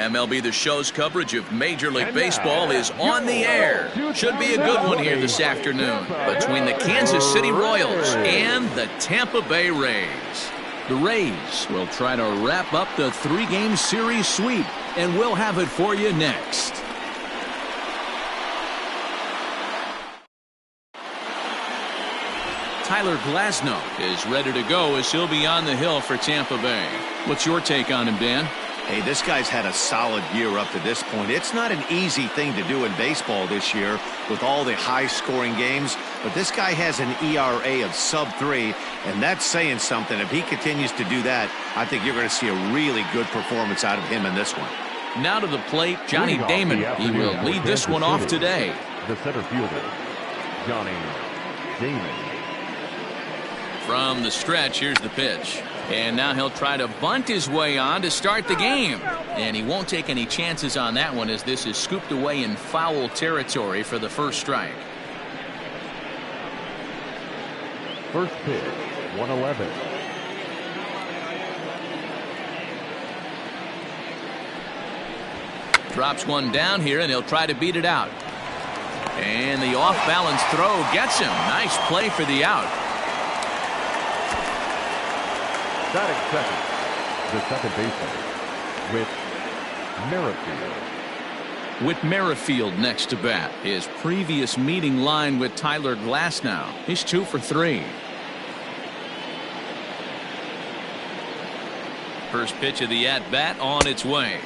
MLB The Show's coverage of Major League Baseball is on the air. Should be a good one here this afternoon between the Kansas City Royals and the Tampa Bay Rays. The Rays will try to wrap up the three-game series sweep, and we'll have it for you next. Tyler Glasnow is ready to go as he'll be on the hill for Tampa Bay. What's your take on him, Dan? Hey, this guy's had a solid year up to this point. It's not an easy thing to do in baseball this year with all the high-scoring games, but this guy has an ERA of sub-3, and that's saying something. If he continues to do that, I think you're going to see a really good performance out of him in this one. Now to the plate, Johnny Damon. He will lead this one off today. The center fielder, Johnny Damon. From the stretch, here's the pitch. And now he'll try to bunt his way on to start the game. And he won't take any chances on that one as this is scooped away in foul territory for the first strike. First pitch, 111. Drops one down here, and he'll try to beat it out. And the off-balance throw gets him. Nice play for the out. Batting second, the second baseman, Whit Merrifield. Whit Merrifield next to bat. His previous meeting line with Tyler Glasnow. He's 2 for 3. First pitch of the at-bat on its way.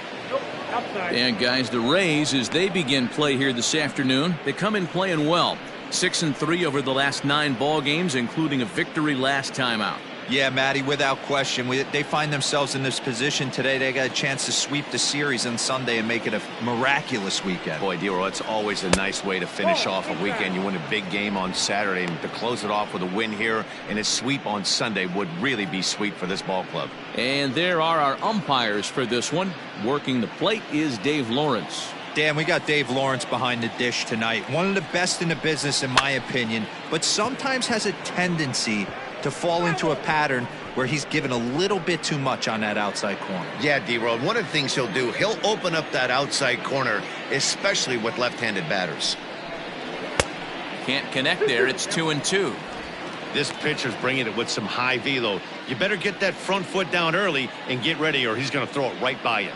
And guys, the Rays, as they begin play here this afternoon, they come in playing well. 6-3 over the last 9 ball games, including a victory last time out. Yeah, Matty, without question. They find themselves in this position today. They got a chance to sweep the series on Sunday and make it a miraculous weekend. Boy, Dero, it's always a nice way to finish off a weekend. You win a big game on Saturday, and to close it off with a win here and a sweep on Sunday would really be sweet for this ball club. And there are our umpires for this one. Working the plate is Dave Lawrence. Dan, we got Dave Lawrence behind the dish tonight. One of the best in the business, in my opinion, but sometimes has a tendency to fall into a pattern where he's given a little bit too much on that outside corner. Yeah, D-Road, one of the things he'll do, he'll open up that outside corner, especially with left-handed batters. Can't connect there. It's 2-2. This pitcher's bringing it with some high velo. You better get that front foot down early and get ready, or he's going to throw it right by you.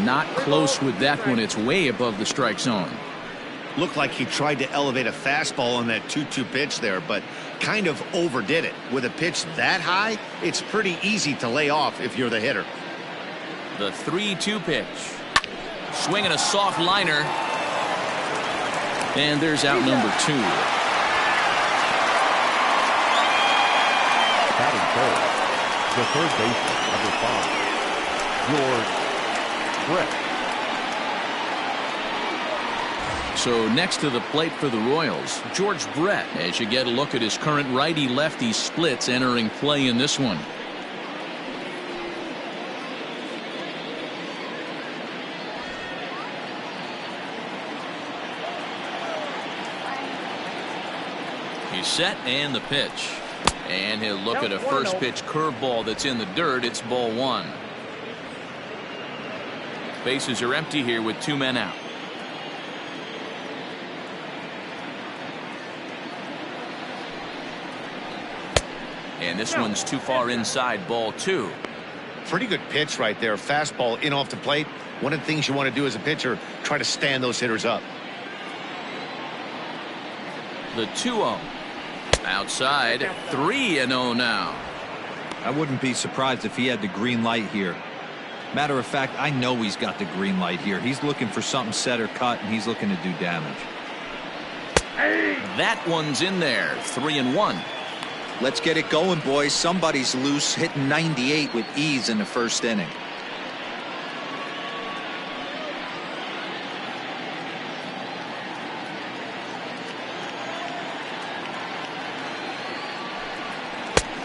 Not close with that one. It's way above the strike zone. Looked like he tried to elevate a fastball on that 2-2 pitch there, but kind of overdid it. With a pitch that high, it's pretty easy to lay off if you're the hitter. The 3-2 pitch. Swinging a soft liner. And there's out number 2. Batting third, the third baseman, number 5, George Brett. So next to the plate for the Royals, George Brett, as you get a look at his current righty-lefty splits entering play in this one. He's set, and the pitch. And he'll look at a first pitch curveball that's in the dirt. It's ball 1. Bases are empty here with 2 men out. And this one's too far inside, ball 2. Pretty good pitch right there. Fastball in off the plate. One of the things you want to do as a pitcher, try to stand those hitters up. The 2-0. Outside, 3-0 now. I wouldn't be surprised if he had the green light here. Matter of fact, I know he's got the green light here. He's looking for something set or cut, and he's looking to do damage. That one's in there. 3-1. Let's get it going, boys. Somebody's loose, hitting 98 with ease in the first inning.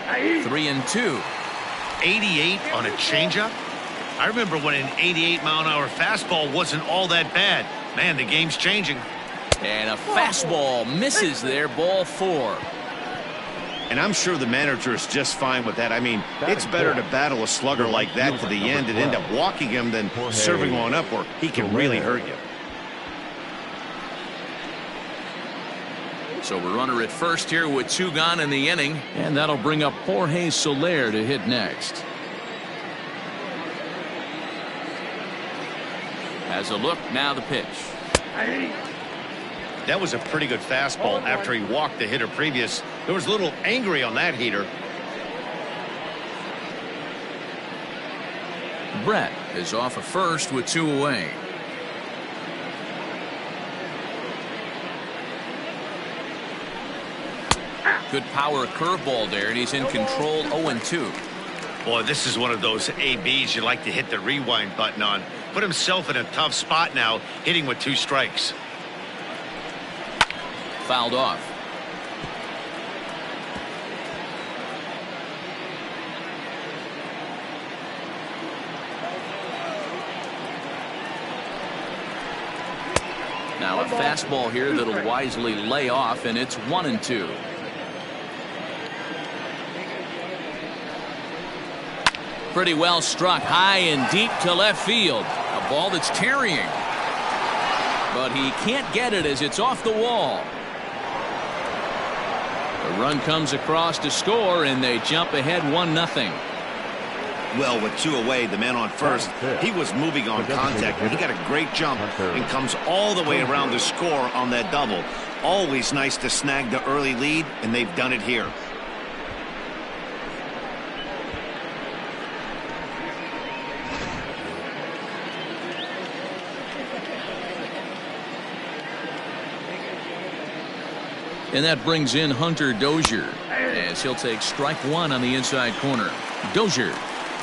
Hey. 3-2. 88 on a changeup. I remember when an 88-mile-an-hour fastball wasn't all that bad. Man, the game's changing. And a fastball misses there, ball 4. And I'm sure the manager is just fine with that. I mean, it's better to battle a slugger like that to the end and end up walking him than serving one up where he can really hurt you. So we're runner at first here with 2 gone in the inning, and that'll bring up Jorge Soler to hit next. Has a look, now the pitch. That was a pretty good fastball after he walked the hitter previous. There was a little angry on that heater. Brett is off of first with 2 away. Good power curveball there, and he's in control. 0-2. Boy, this is one of those ABs you like to hit the rewind button on. Put himself in a tough spot now, hitting with 2 strikes. Fouled off. Now a fastball here that'll wisely lay off, and it's 1-2. Pretty well struck high and deep to left field. A ball that's tarrying. But he can't get it as it's off the wall. The run comes across to score, and they jump ahead 1-0. Well, with 2 away, the man on first, he was moving on contact. He got a great jump and comes all the way around to score on that double. Always nice to snag the early lead, and they've done it here. And that brings in Hunter Dozier as he'll take strike 1 on the inside corner. Dozier,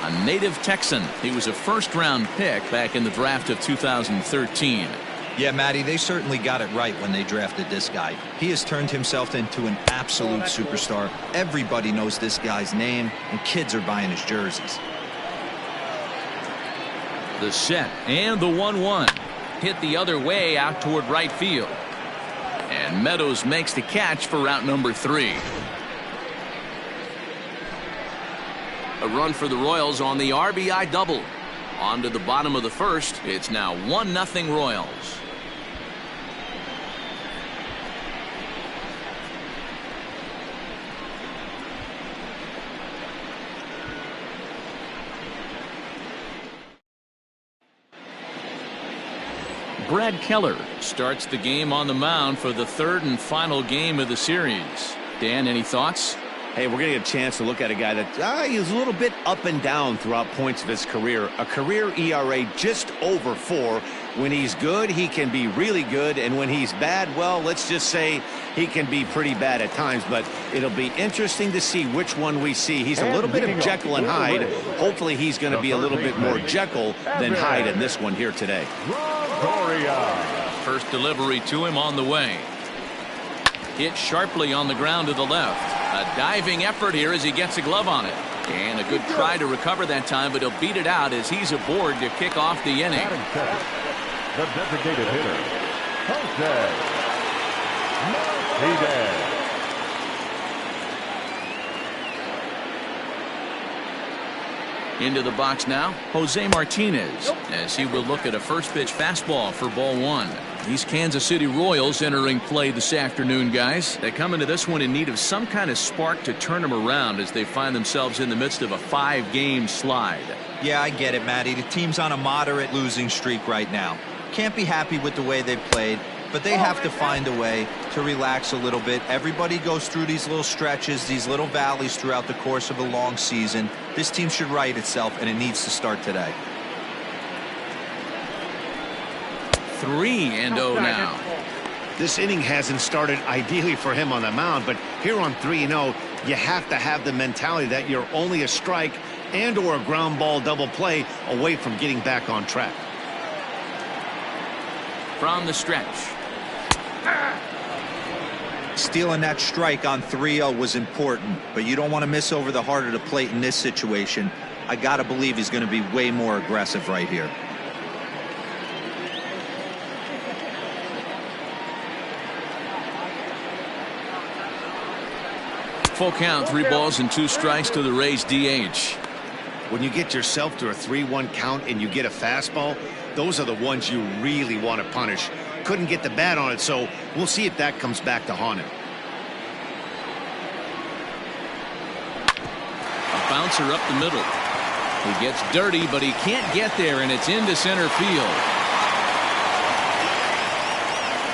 a native Texan. He was a first-round pick back in the draft of 2013. Yeah, Matty, they certainly got it right when they drafted this guy. He has turned himself into an absolute superstar. Everybody knows this guy's name, and kids are buying his jerseys. The set and the 1-1. Hit the other way out toward right field. And Meadows makes the catch for route number 3. A run for the Royals on the RBI double. On to the bottom of the first. It's now 1-0 Royals. Brad Keller starts the game on the mound for the 3rd and final game of the series. Dan, any thoughts? Hey, we're going to get a chance to look at a guy that he's a little bit up and down throughout points of his career. A career ERA just over 4. When he's good, he can be really good. And when he's bad, well, let's just say he can be pretty bad at times. But it'll be interesting to see which one we see. He's a little bit of Jekyll and Hyde. Hopefully he's going to be a little bit more Jekyll than Hyde in this one here today. First delivery to him on the way. Hit sharply on the ground to the left. A diving effort here as he gets a glove on it. And a good try to recover that time, but he'll beat it out as he's aboard to kick off the inning. The designated hitter, Jose Martinez. Into the box now, Jose Martinez, as he will look at a first pitch fastball for ball 1. These Kansas City Royals entering play this afternoon, guys. They come into this one in need of some kind of spark to turn them around as they find themselves in the midst of a 5-game slide. Yeah, I get it, Matty. The team's on a moderate losing streak right now. Can't be happy with the way they've played, but they have to find a way to relax a little bit. Everybody goes through these little stretches, these little valleys throughout the course of a long season. This team should right itself, and it needs to start today. 3-0 now. This inning hasn't started ideally for him on the mound, but here on 3-0, you have to have the mentality that you're only a strike and or a ground ball double play away from getting back on track. From the stretch. Stealing that strike on 3-0 was important, but you don't want to miss over the heart of the plate in this situation. I got to believe he's going to be way more aggressive right here. Full count, 3 balls and 2 strikes to the Rays DH. When you get yourself to a 3-1 count and you get a fastball, those are the ones you really want to punish. Couldn't get the bat on it, so we'll see if that comes back to haunt him. A bouncer up the middle. He gets dirty, but he can't get there, and it's into center field.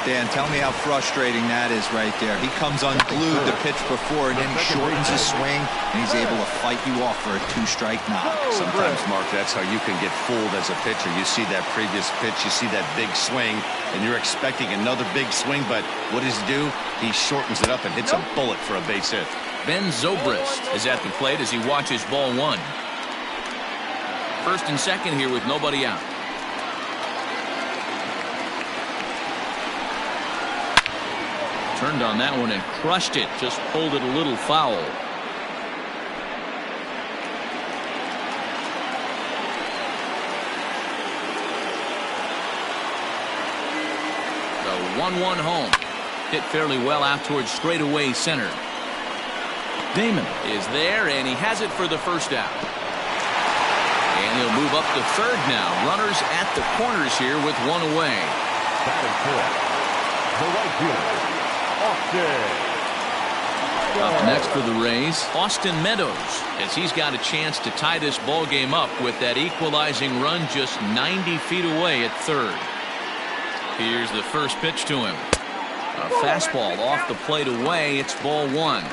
Dan, tell me how frustrating that is right there. He comes unglued the pitch before, and then he shortens his swing, and he's able to fight you off for a 2-strike knock. Sometimes, Mark, that's how you can get fooled as a pitcher. You see that previous pitch, you see that big swing, and you're expecting another big swing, but what does he do? He shortens it up and hits a bullet for a base hit. Ben Zobrist is at the plate as he watches ball 1. First and second here with nobody out. Turned on that one and crushed it. Just pulled it a little foul. The 1-1 home. Hit fairly well out towards straightaway center. Damon is there, and he has it for the first out. And he'll move up to third now. Runners at the corners here with 1 away. Batting fourth, the right fielder, Austin. Up next for the Rays, Austin Meadows, as he's got a chance to tie this ball game up with that equalizing run just 90 feet away at third. Here's the first pitch to him. A fastball off the plate away. It's ball 1.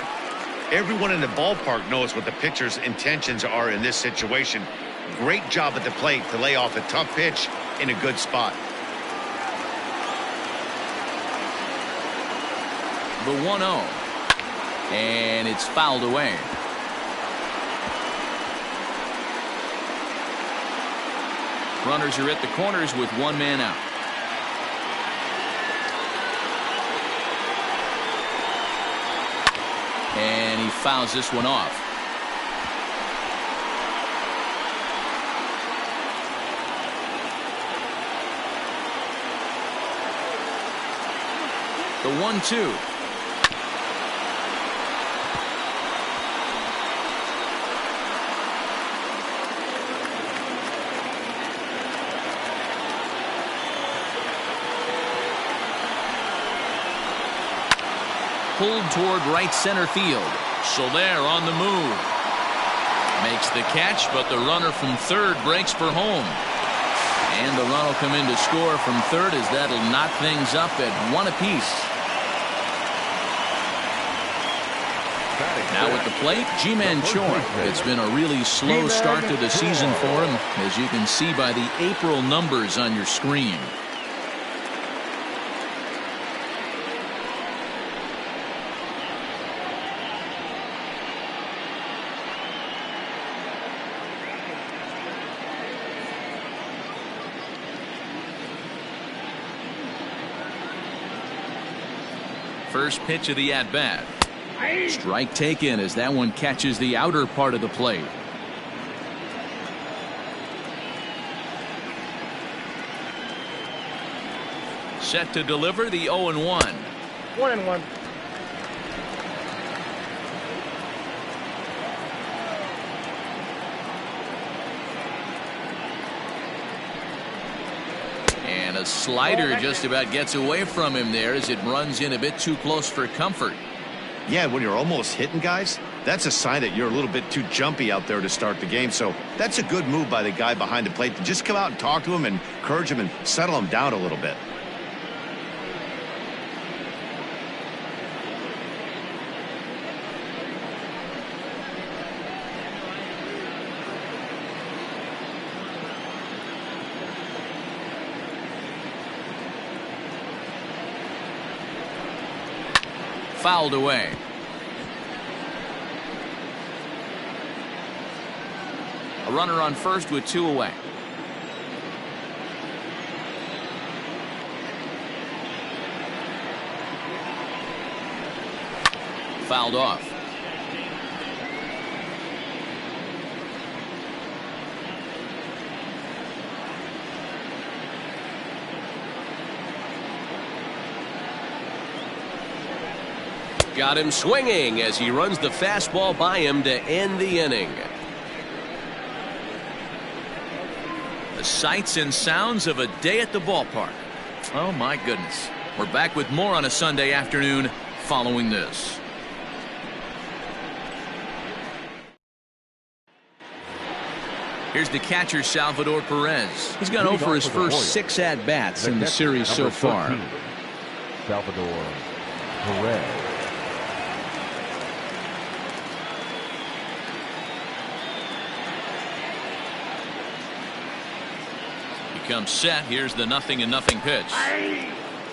Everyone in the ballpark knows what the pitcher's intentions are in this situation. Great job at the plate to lay off a tough pitch in a good spot. The 1-0. And it's fouled away. Runners are at the corners with 1 man out. And he fouls this one off. The 1-2. Pulled toward right center field. Soler on the move. Makes the catch, but the runner from third breaks for home. And the run will come in to score from third as that'll knock things up at 1 apiece. Now at the plate, Ji-Man Choi. It's been a really slow start to the season for him, as you can see by the April numbers on your screen. First pitch of the at-bat. Strike taken as that one catches the outer part of the plate. Set to deliver the 0-1. 1-1. And a slider just about gets away from him there as it runs in a bit too close for comfort. Yeah, when you're almost hitting guys, that's a sign that you're a little bit too jumpy out there to start the game. So that's a good move by the guy behind the plate to just come out and talk to him and encourage him and settle him down a little bit. Fouled away. A runner on first with 2 away. Fouled off. Got him swinging as he runs the fastball by him to end the inning. The sights and sounds of a day at the ballpark. Oh my goodness. We're back with more on a Sunday afternoon following this. Here's the catcher, Salvador Perez. He's gone over his first 6 at-bats in the series so far. 13, Salvador Perez. He comes set. Here's the 0-0 pitch.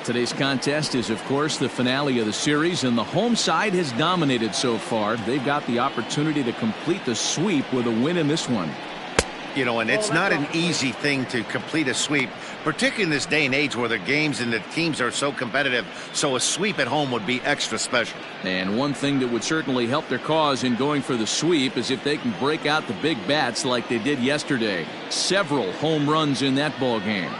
Today's contest is, of course, the finale of the series, and the home side has dominated so far. They've got the opportunity to complete the sweep with a win in this one. You know, and it's not an easy thing to complete a sweep, particularly in this day and age where the games and the teams are so competitive. So a sweep at home would be extra special. And one thing that would certainly help their cause in going for the sweep is if they can break out the big bats like they did yesterday. Several home runs in that ball game.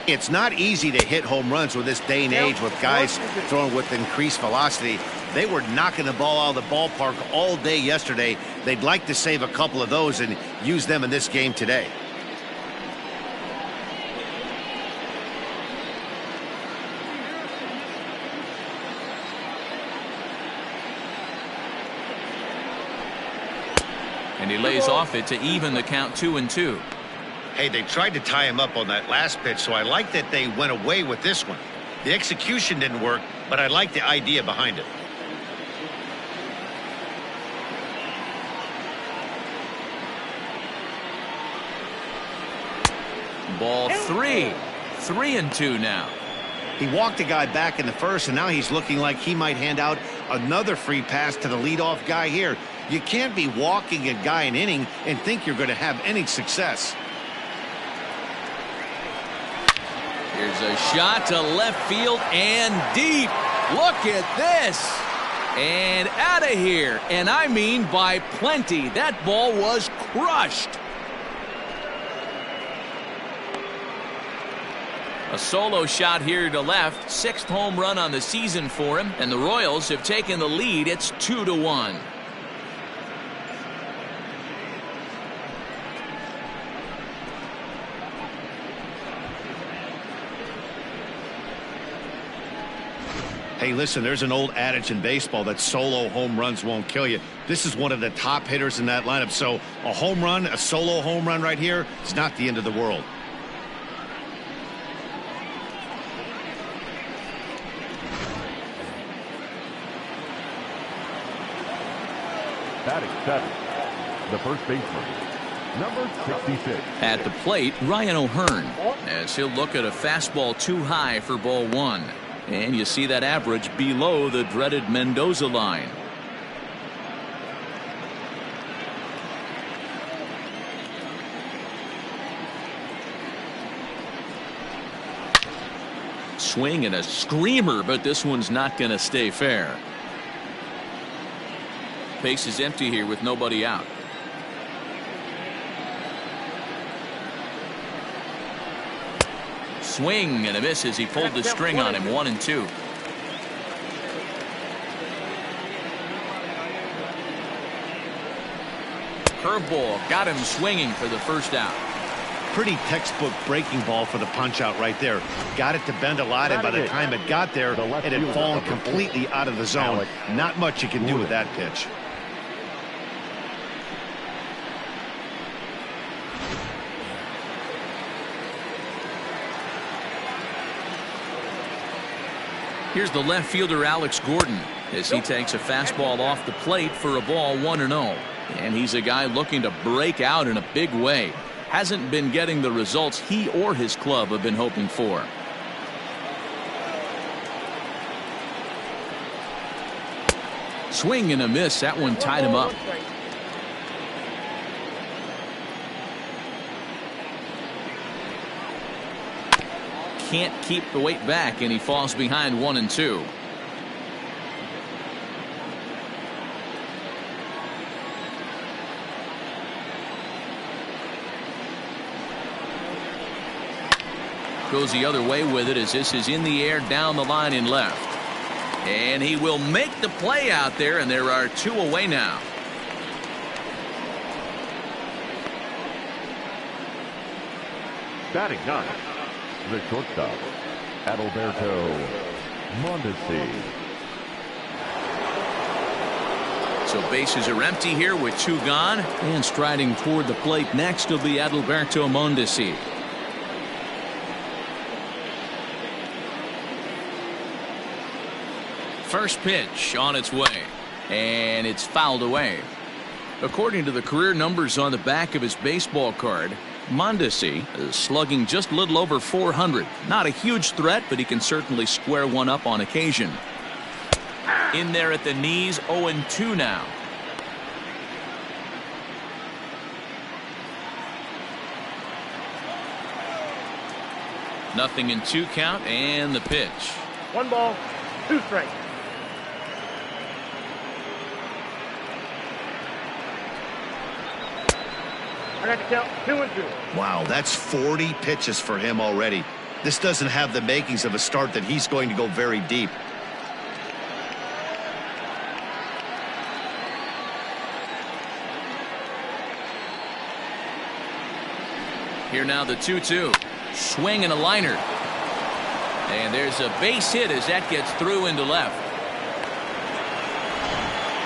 It's not easy to hit home runs with this day and age with guys throwing with increased velocity. They were knocking the ball out of the ballpark all day yesterday. They'd like to save a couple of those and use them in this game today. And he lays off it to even the count 2-2. Hey, they tried to tie him up on that last pitch, so I like that they went away with this one. The execution didn't work, but I like the idea behind it. Ball 3. 3-2 now. He walked a guy back in the first, and now he's looking like he might hand out another free pass to the leadoff guy here. You can't be walking a guy an inning and think you're going to have any success. Here's a shot to left field and deep. Look at this. And out of here. And I mean by plenty. That ball was crushed. A solo shot here to left. 6th home run on the season for him. And the Royals have taken the lead. It's 2-1. Hey, listen, there's an old adage in baseball that solo home runs won't kill you. This is one of the top hitters in that lineup. So a home run, a solo home run right here is not the end of the world. Batting 7, the first baseman, number 66. At the plate, Ryan O'Hearn, as he'll look at a fastball too high for ball 1. And you see that average below the dreaded Mendoza line. Swing and a screamer, but this one's not going to stay fair. Base is empty here with nobody out. Swing and a miss as he pulled the string on him. 1-2. Curveball got him swinging for the first out. Pretty textbook breaking ball for the punch out right there. Got it to bend a lot, and by the time it got there, it had fallen completely out of the zone. Not much you can do with that pitch. Here's the left fielder, Alex Gordon, as he takes a fastball off the plate for a ball 1-0. And he's a guy looking to break out in a big way. Hasn't been getting the results he or his club have been hoping for. Swing and a miss. That one tied him up. Can't keep the weight back, and he falls behind 1-2. Goes the other way with it as this is in the air down the line in left. And he will make the play out there, and there are 2 away now. Batting ninth, the shortstop, Adalberto Mondesi. So bases are empty here with 2 gone. And striding toward the plate next will be Adalberto Mondesi. First pitch on its way. And it's fouled away. According to the career numbers on the back of his baseball card, Mondesi is slugging just a little over 400. Not a huge threat, but he can certainly square one up on occasion. In there at the knees, 0-2 now. Nothing in 2 count, and the pitch. 1 ball, 2 strikes. I got to count 2-2. Wow, that's 40 pitches for him already. This doesn't have the makings of a start that he's going to go very deep. Here now the 2-2. Swing and a liner. And there's a base hit as that gets through into left.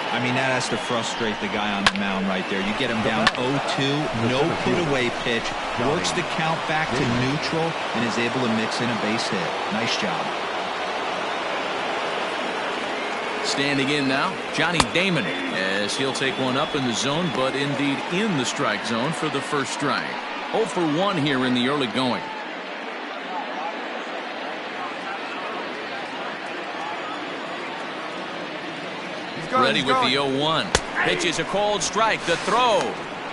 I mean, that has to frustrate the guy on the mound right there. You get him down 0-2, no put away pitch, works the count back to neutral, and is able to mix in a base hit. Nice job. Standing in now, Johnny Damon, as he'll take one up in the zone, but indeed in the strike zone for the first strike. 0 for 1 here in the early going. Ready with the 0-1. Pitch is a cold strike. The throw.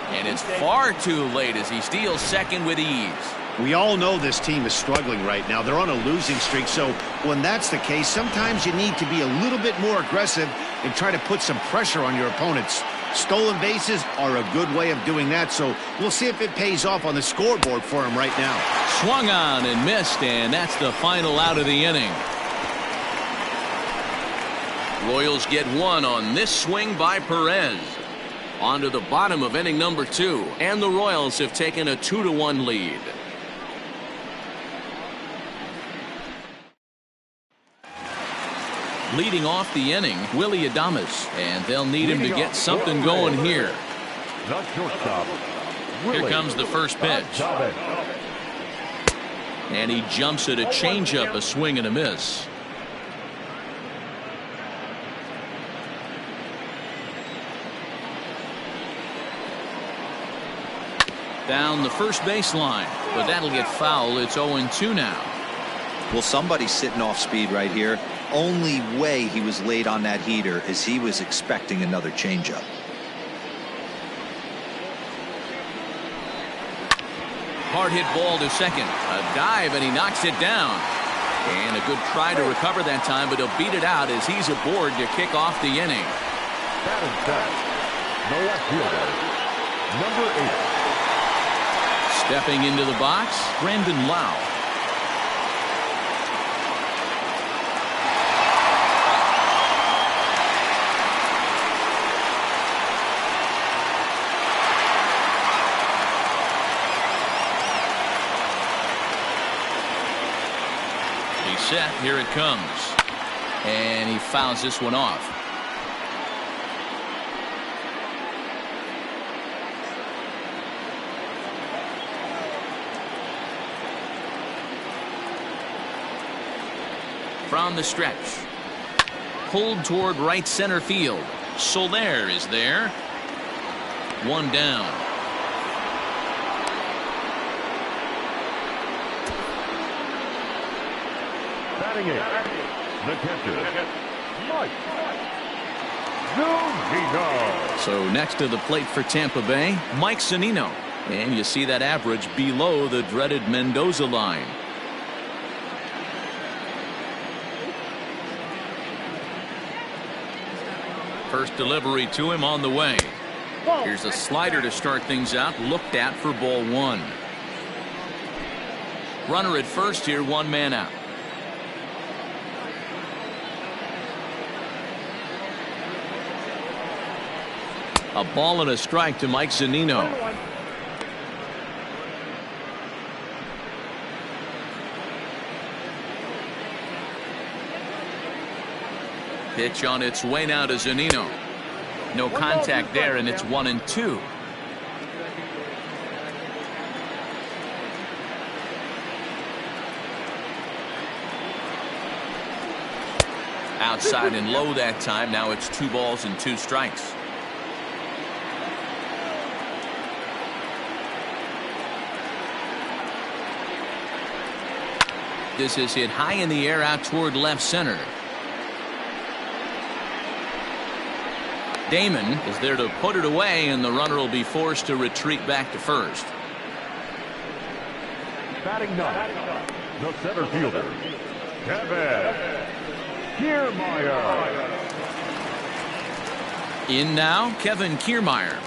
And it's far too late as he steals second with ease. We all know this team is struggling right now. They're on a losing streak, so when that's the case, sometimes you need to be a little bit more aggressive and try to put some pressure on your opponents. Stolen bases are a good way of doing that, so we'll see if it pays off on the scoreboard for him right now. Swung on and missed, and that's the final out of the inning. Royals get 1 on this swing by Perez. On to the bottom of inning number 2, and the Royals have taken a 2-1 lead. Leading off the inning, Willie Adames, and they'll need him to get something going here. The shortstop, Here comes the first pitch. And he jumps at a changeup, a swing and a miss. Down the first baseline, but that'll get foul. It's 0-2 now. Well, somebody's sitting off speed right here. Only way he was late on that heater is he was expecting another changeup. Hard hit ball to second. A dive, and he knocks it down. And a good try to recover that time, but he'll beat it out as he's aboard to kick off the inning. Batting set, the left fielder, number 8. Stepping into the box, Brandon Lau. He's set. Here it comes. And he fouls this one off. From the stretch. Pulled toward right center field. Soler is there. 1 down. Batting 8, the catcher, Mike Zunino. So next to the plate for Tampa Bay, Mike Zunino. And you see that average below the dreaded Mendoza line. First delivery to him on the way. Here's a slider to start things out, looked at for ball 1. Runner at first here, 1 man out. A ball and a strike to Mike Zunino. Pitch on its way now to Zunino. No contact there, and it's 1-2. Outside and low that time. Now it's 2 balls and 2 strikes. This is hit high in the air out toward left center. Damon is there to put it away, and the runner will be forced to retreat back to first. Batting ninth, the center fielder, Kevin Kiermaier. In now, Kevin Kiermaier.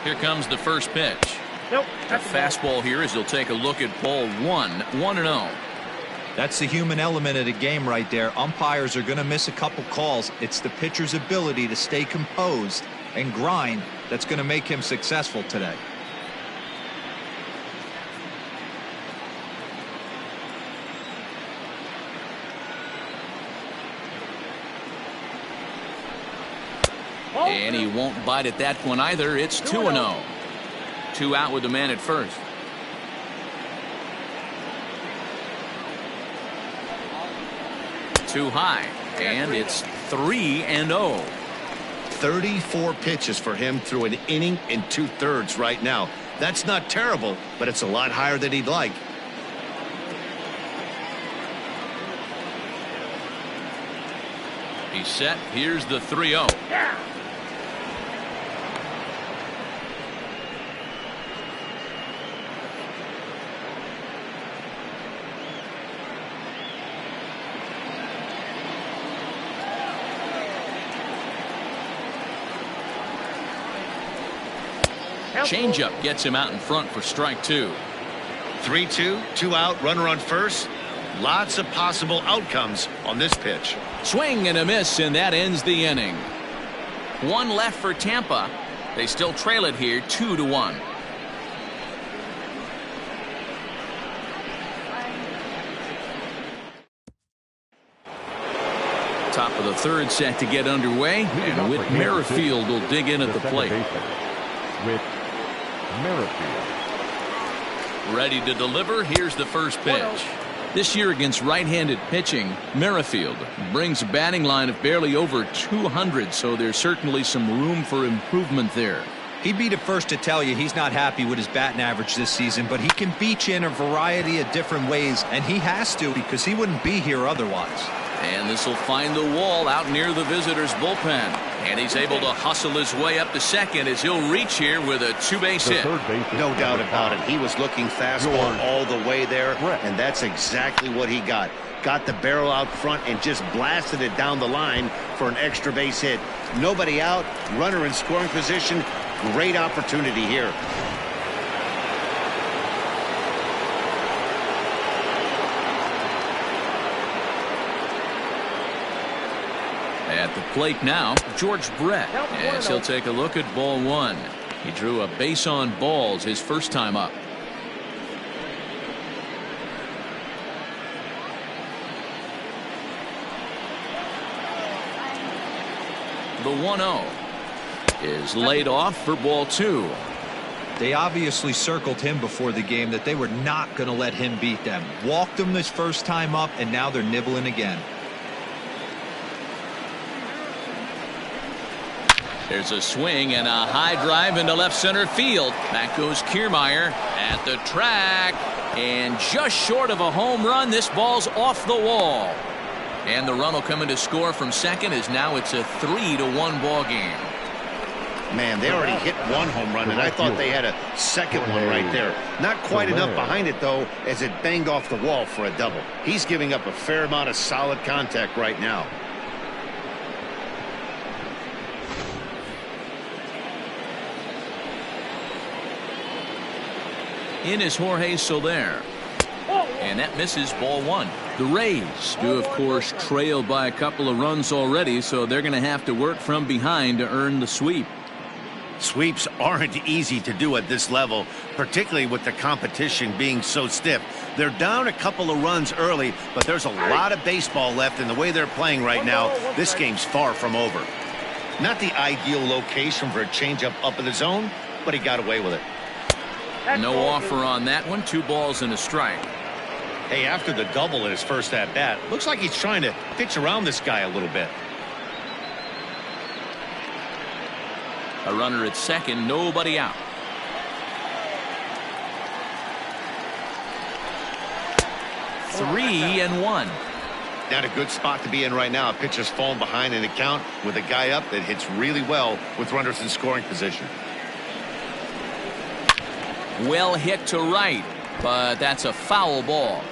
Here comes the first pitch. Nope. A fastball here as he'll take a look at ball 1-0. That's the human element of the game right there. Umpires are going to miss a couple calls. It's the pitcher's ability to stay composed and grind that's going to make him successful today. And he won't bite at that one either. It's 2-0. 2 out with the man at first. Too high, and it's 3-0. 34 pitches for him through an inning and 2/3 right now. That's not terrible, but it's a lot higher than he'd like. He's set. Here's the 3-0. Changeup gets him out in front for strike 2. 3-2, 2 out, runner on first. Lots of possible outcomes on this pitch. Swing and a miss, and that ends the inning. 1 left for Tampa. They still trail it here 2-1. Top of the 3rd set to get underway, and Whit Merrifield will dig in at the plate. With Merrifield. Ready to deliver. Here's the first pitch. This year against right-handed pitching, Merrifield brings a batting line of barely over 200, so there's certainly some room for improvement there. He'd be the first to tell you he's not happy with his batting average this season, but he can beat you in a variety of different ways, and he has to because he wouldn't be here otherwise. And this will find the wall out near the visitors' bullpen. And he's able to hustle his way up to second as he'll reach here with a 2-base hit. No doubt about it. He was looking fastball all the way there, and that's exactly what he got. Got the barrel out front and just blasted it down the line for an extra base hit. Nobody out, runner in scoring position. Great opportunity here. At the plate now, George Brett, as he'll take a look at ball 1. He drew a base on balls his first time up. The 1-0 is laid off for ball 2. They obviously circled him before the game that they were not going to let him beat them. Walked him this first time up, and now they're nibbling again. There's a swing and a high drive into left center field. Back goes Kiermaier at the track, and just short of a home run. This ball's off the wall, and the run will come in to score from second as now it's a 3-1 ball game. Man, they already hit 1 home run, and I thought they had a second one right there. Not quite enough behind it, though, as it banged off the wall for a double. He's giving up a fair amount of solid contact right now. In is Jorge Soler. And that misses, ball one. The Rays do, of course, trail by a couple of runs already, so they're going to have to work from behind to earn the sweep. Sweeps aren't easy to do at this level, particularly with the competition being so stiff. They're down a couple of runs early, but there's a lot of baseball left in the way they're playing right now. This game's far from over. Not the ideal location for a changeup up in the zone, but he got away with it. No offer on that one. 2 balls and a strike. Hey, after the double in his first at-bat, looks like he's trying to pitch around this guy a little bit. A runner at second, nobody out. Three and one. Not a good spot to be in right now. A pitcher's falling behind in the count with a guy up that hits really well with runners in scoring position. Well hit to right, but that's a foul ball.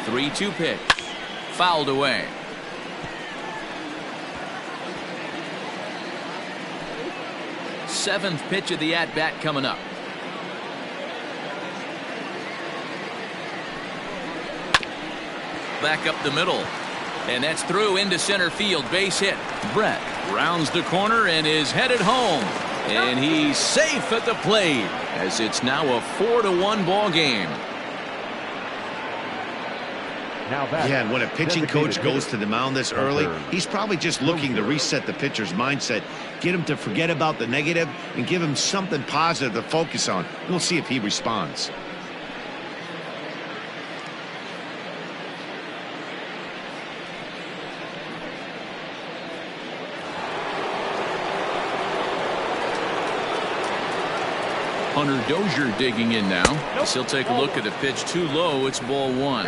Three-two pitch. Fouled away. Seventh pitch of the at-bat coming up. Back up the middle. And that's through into center field. Base hit. Brett rounds the corner and is headed home. And he's safe at the plate as it's now a 4-1 ball game. Yeah, and when a pitching coach goes to the mound this early, he's probably just looking to reset the pitcher's mindset, get him to forget about the negative, and give him something positive to focus on. We'll see if he responds. Hunter Dozier digging in now. He'll take a look at the pitch too low. It's ball one.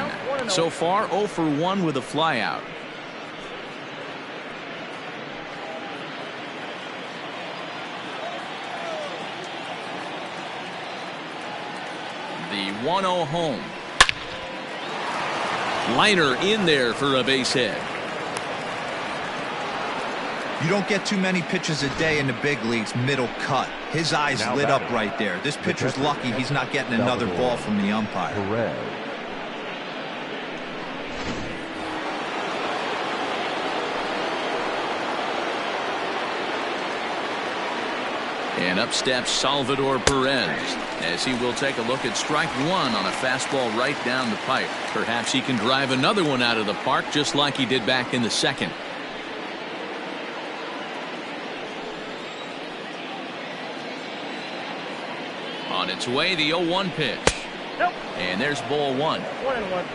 So far 0 for 1 with a flyout. The 1-0 home. Liner in there for a base hit. You don't get too many pitches a day in the big leagues middle cut. His eyes lit up right there. This pitcher's lucky he's not getting another ball from the umpire. And up steps Salvador Perez as he will take a look at strike one on a fastball right down the pipe. Perhaps he can drive another one out of the park just like he did back in the second. On its way, the 0-1 pitch. And there's ball one. 1-1.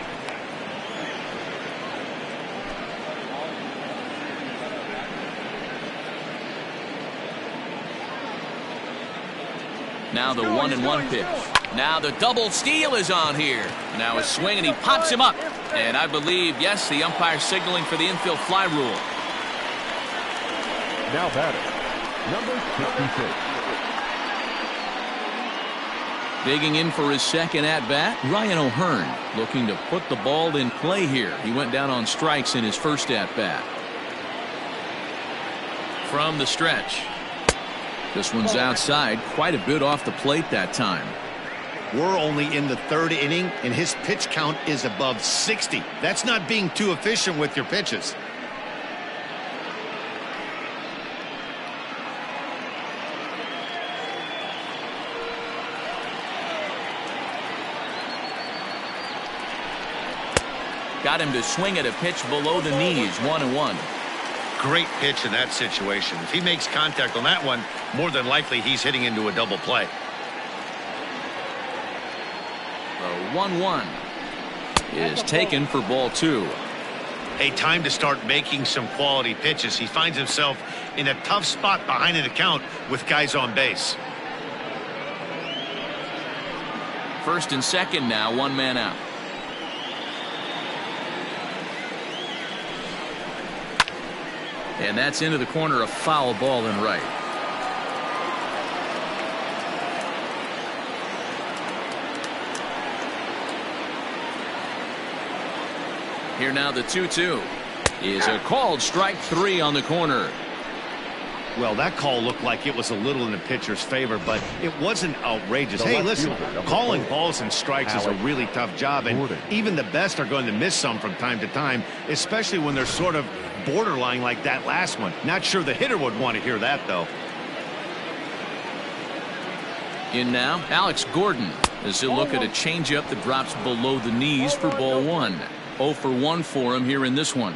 Now the 1-1 pitch. Now the double steal is on here. Now a swing and he pops him up. And I believe, yes, the umpire signaling for the infield fly rule. Now batting, number 66. Digging in for his second at-bat, Ryan O'Hearn looking to put the ball in play here. He went down on strikes in his first at-bat. From the stretch. This one's outside, quite a bit off the plate that time. We're only in the third inning, and his pitch count is above 60. That's not being too efficient with your pitches. Got him to swing at a pitch below the knees. 1-1. Great pitch in that situation. If he makes contact on that one, more than likely he's hitting into a double play. The 1-1 is taken for ball two. A time to start making some quality pitches. He finds himself in a tough spot behind an account with guys on base. First and second now, one man out. And that's into the corner, a foul ball in right. Here now the 2-2. is a called strike 3 on the corner. Well, that call looked like it was a little in the pitcher's favor, but it wasn't outrageous. Hey, listen, calling balls and strikes is a really tough job, and even the best are going to miss some from time to time, especially when they're sort of borderline like that last one. Not sure the hitter would want to hear that, though. In now, Alex Gordon, as he'll look at a changeup that drops below the knees for ball 1. 0 for 1 for him here in this one.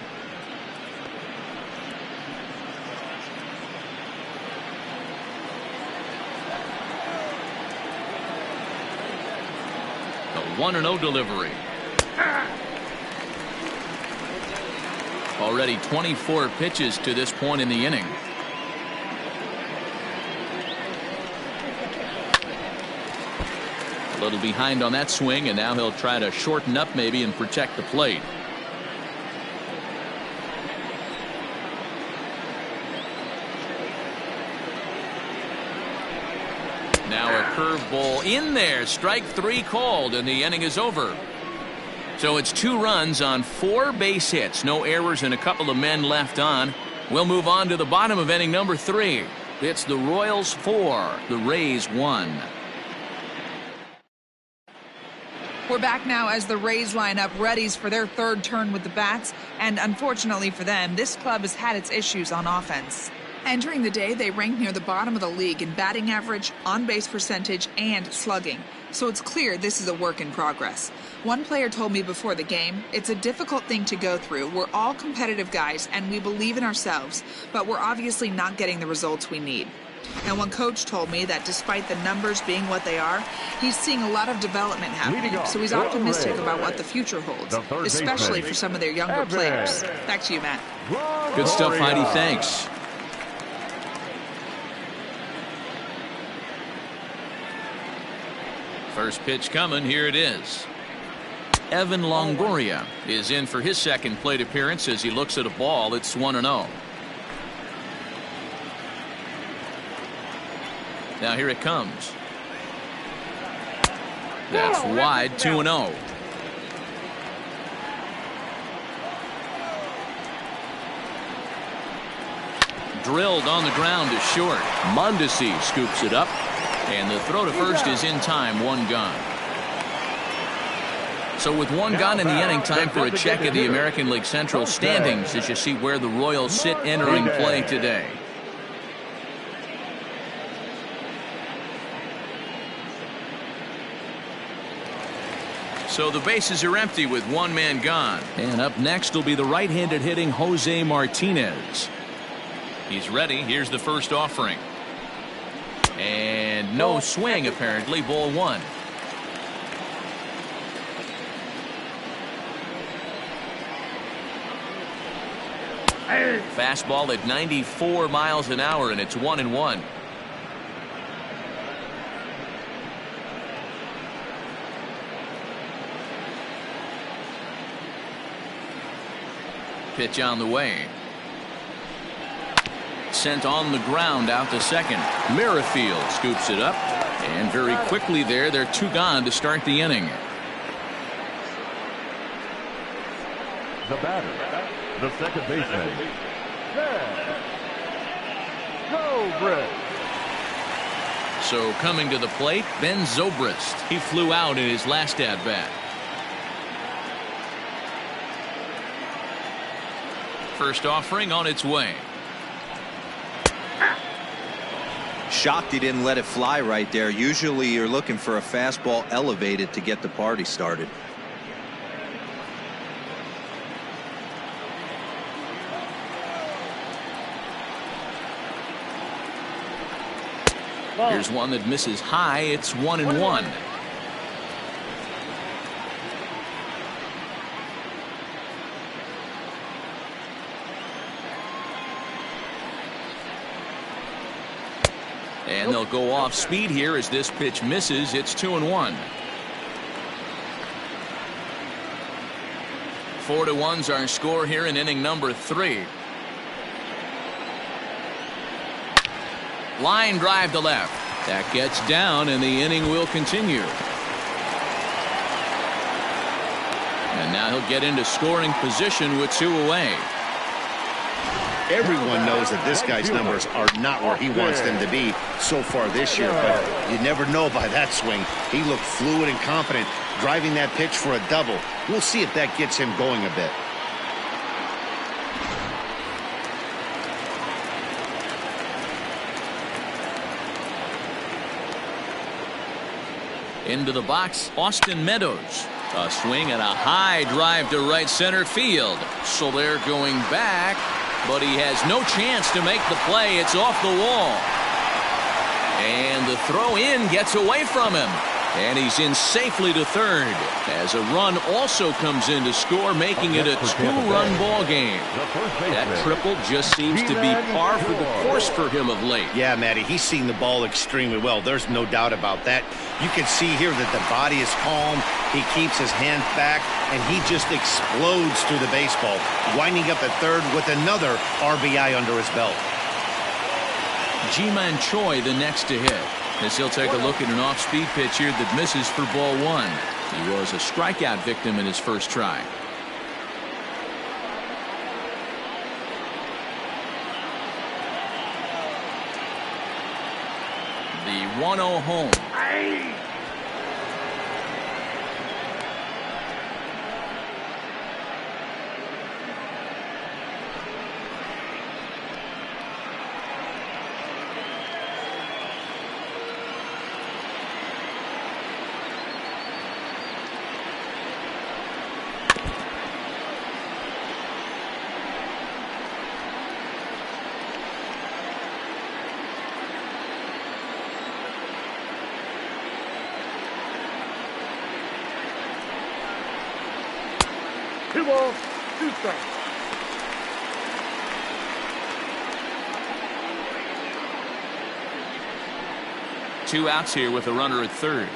The 1-0 delivery. Already 24 pitches to this point in the inning. A little behind on that swing, and now he'll try to shorten up maybe and protect the plate. Now a curveball in there. Strike 3 called, and the inning is over. So it's 2 runs on 4 base hits. No errors and a couple of men left on. We'll move on to the bottom of inning number 3. It's the Royals 4, the Rays 1. We're back now as the Rays line up readies for their 3rd turn with the bats, and unfortunately for them, this club has had its issues on offense. Entering the day, they ranked near the bottom of the league in batting average, on-base percentage, and slugging. So it's clear this is a work in progress. One player told me before the game, it's a difficult thing to go through. We're all competitive guys, and we believe in ourselves, but we're obviously not getting the results we need. And one coach told me that despite the numbers being what they are, he's seeing a lot of development happening, so he's optimistic about what the future holds, especially for some of their younger players. Back to you, Matt. Good stuff, Heidi. Thanks. First pitch coming. Here it is. Evan Longoria is in for his 2nd plate appearance as he looks at a ball. It's 1-0. Now here it comes. That's wide. 2-0. Drilled on the ground to short. Mondesi scoops it up, and the throw to first is in time. 1 gone. So with 1 gone in the inning, time for a check of the American League Central standings as you see where the Royals sit entering play today. So the bases are empty with 1 man gone. And up next will be the right-handed hitting Jose Martinez. He's ready. Here's the first offering. And no swing, apparently. Ball 1. Fastball at 94 miles an hour, and it's 1-1. Pitch on the way. Sent on the ground out to second. Merrifield scoops it up, and very quickly there, they're 2 gone to start the inning. The batter, the second baseman, Zobrist. So coming to the plate, Ben Zobrist. He flew out in his last at-bat. First offering on its way. Shocked he didn't let it fly right there. Usually you're looking for a fastball elevated to get the party started. Here's one that misses high. It's 1-1. And they'll go off speed here as this pitch misses. It's 2-1. 4-1's our score here in inning number 3. Line drive to left. That gets down, and the inning will continue. And now he'll get into scoring position with 2 away. Everyone knows that this guy's numbers are not where he wants them to be so far this year, but you never know by that swing. He looked fluid and confident, driving that pitch for a double. We'll see if that gets him going a bit. Into the box, Austin Meadows. A swing and a high drive to right center field. So they're going back, but he has no chance to make the play. It's off the wall. And the throw in gets away from him. And he's in safely to third as a run also comes in to score, making it a two-run ball game. That triple just seems to be par for the course for him of late. Yeah, Matty, he's seen the ball extremely well. There's no doubt about that. You can see here that the body is calm. He keeps his hands back, and he just explodes through the baseball, winding up at third with another RBI under his belt. Ji-Man Choi the next to hit, as he'll take a look at an off-speed pitch here that misses for ball one. He was a strikeout victim in his first try. The 1-0 home. Two balls, two strikes. Two outs here with a runner at third.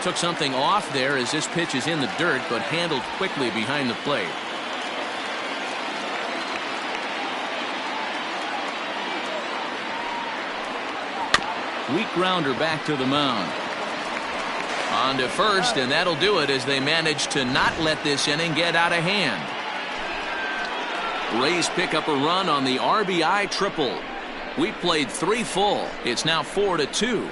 Took something off there as this pitch is in the dirt, but handled quickly behind the plate. Weak grounder back to the mound. On to first, and that'll do it as they manage to not let this inning get out of hand. Rays pick up a run on the RBI triple. We played 3 full. It's now 4-2.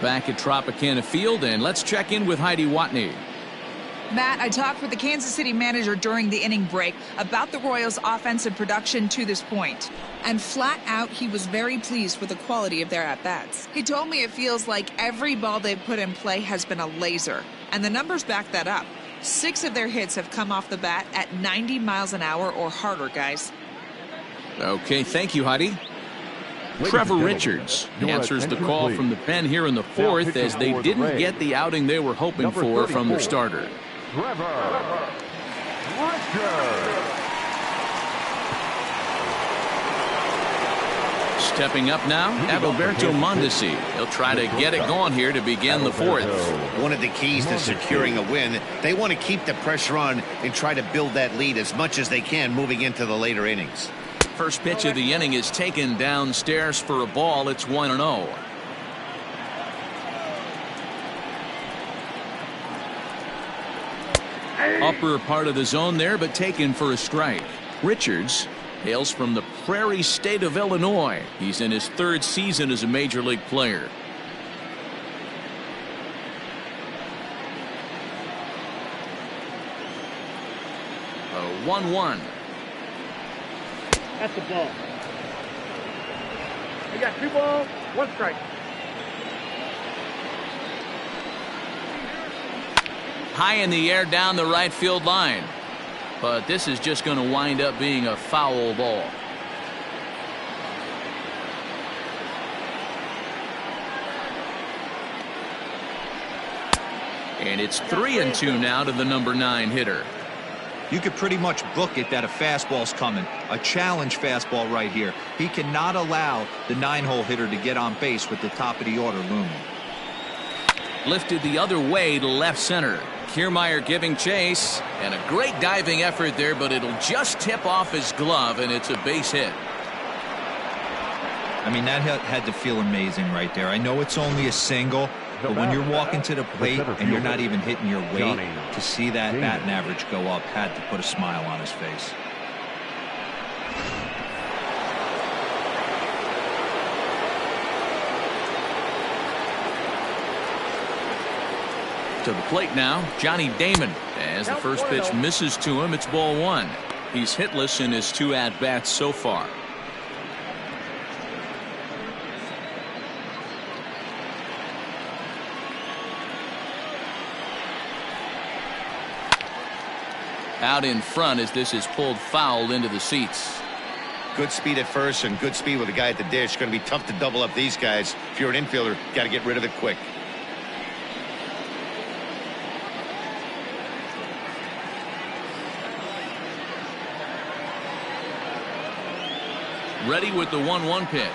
Back at Tropicana Field, and let's check in with Heidi Watney. Matt, I talked with the Kansas City manager during the inning break about the Royals' offensive production to this point. And flat out, he was very pleased with the quality of their at-bats. He told me it feels like every ball they've put in play has been a laser. And the numbers back that up. 6 of their hits have come off the bat at 90 miles an hour or harder, guys. Okay, thank you, Heidi. Trevor Richards answers the call from the pen here in the 4th as they didn't get the outing they were hoping for from their starter. Trevor Richards. Stepping up now, Adalberto Mondesi. He'll try to get it going here to begin the 4th. One of the keys to securing a win, they want to keep the pressure on and try to build that lead as much as they can moving into the later innings. First pitch of the inning is taken downstairs for a ball. It's 1-0. Upper part of the zone there, but taken for a strike. Richards hails from the Prairie State of Illinois. He's in his 3rd season as a major league player. A 1-1. That's the ball. We got 2 balls, 1 strike. High in the air down the right field line. But this is just going to wind up being a foul ball. And it's 3-2 now to the number 9 hitter. You could pretty much book it that a fastball's coming. A challenge fastball right here. He cannot allow the 9-hole hitter to get on base with the top of the order looming. Lifted the other way to left center. Kiermaier giving chase, and a great diving effort there, but it'll just tip off his glove, and it's a base hit. I mean, that had to feel amazing right there. I know it's only a single, but when you're walking to the plate and you're not even hitting your weight, to see that batting average go up had to put a smile on his face. To the plate now, Johnny Damon. As the first pitch misses to him, it's ball one. He's hitless in his 2 at-bats so far. Out in front as this is pulled foul into the seats. Good speed at first and good speed with the guy at the dish. Going to be tough to double up these guys. If you're an infielder, got to get rid of it quick. Ready with the 1-1 pitch.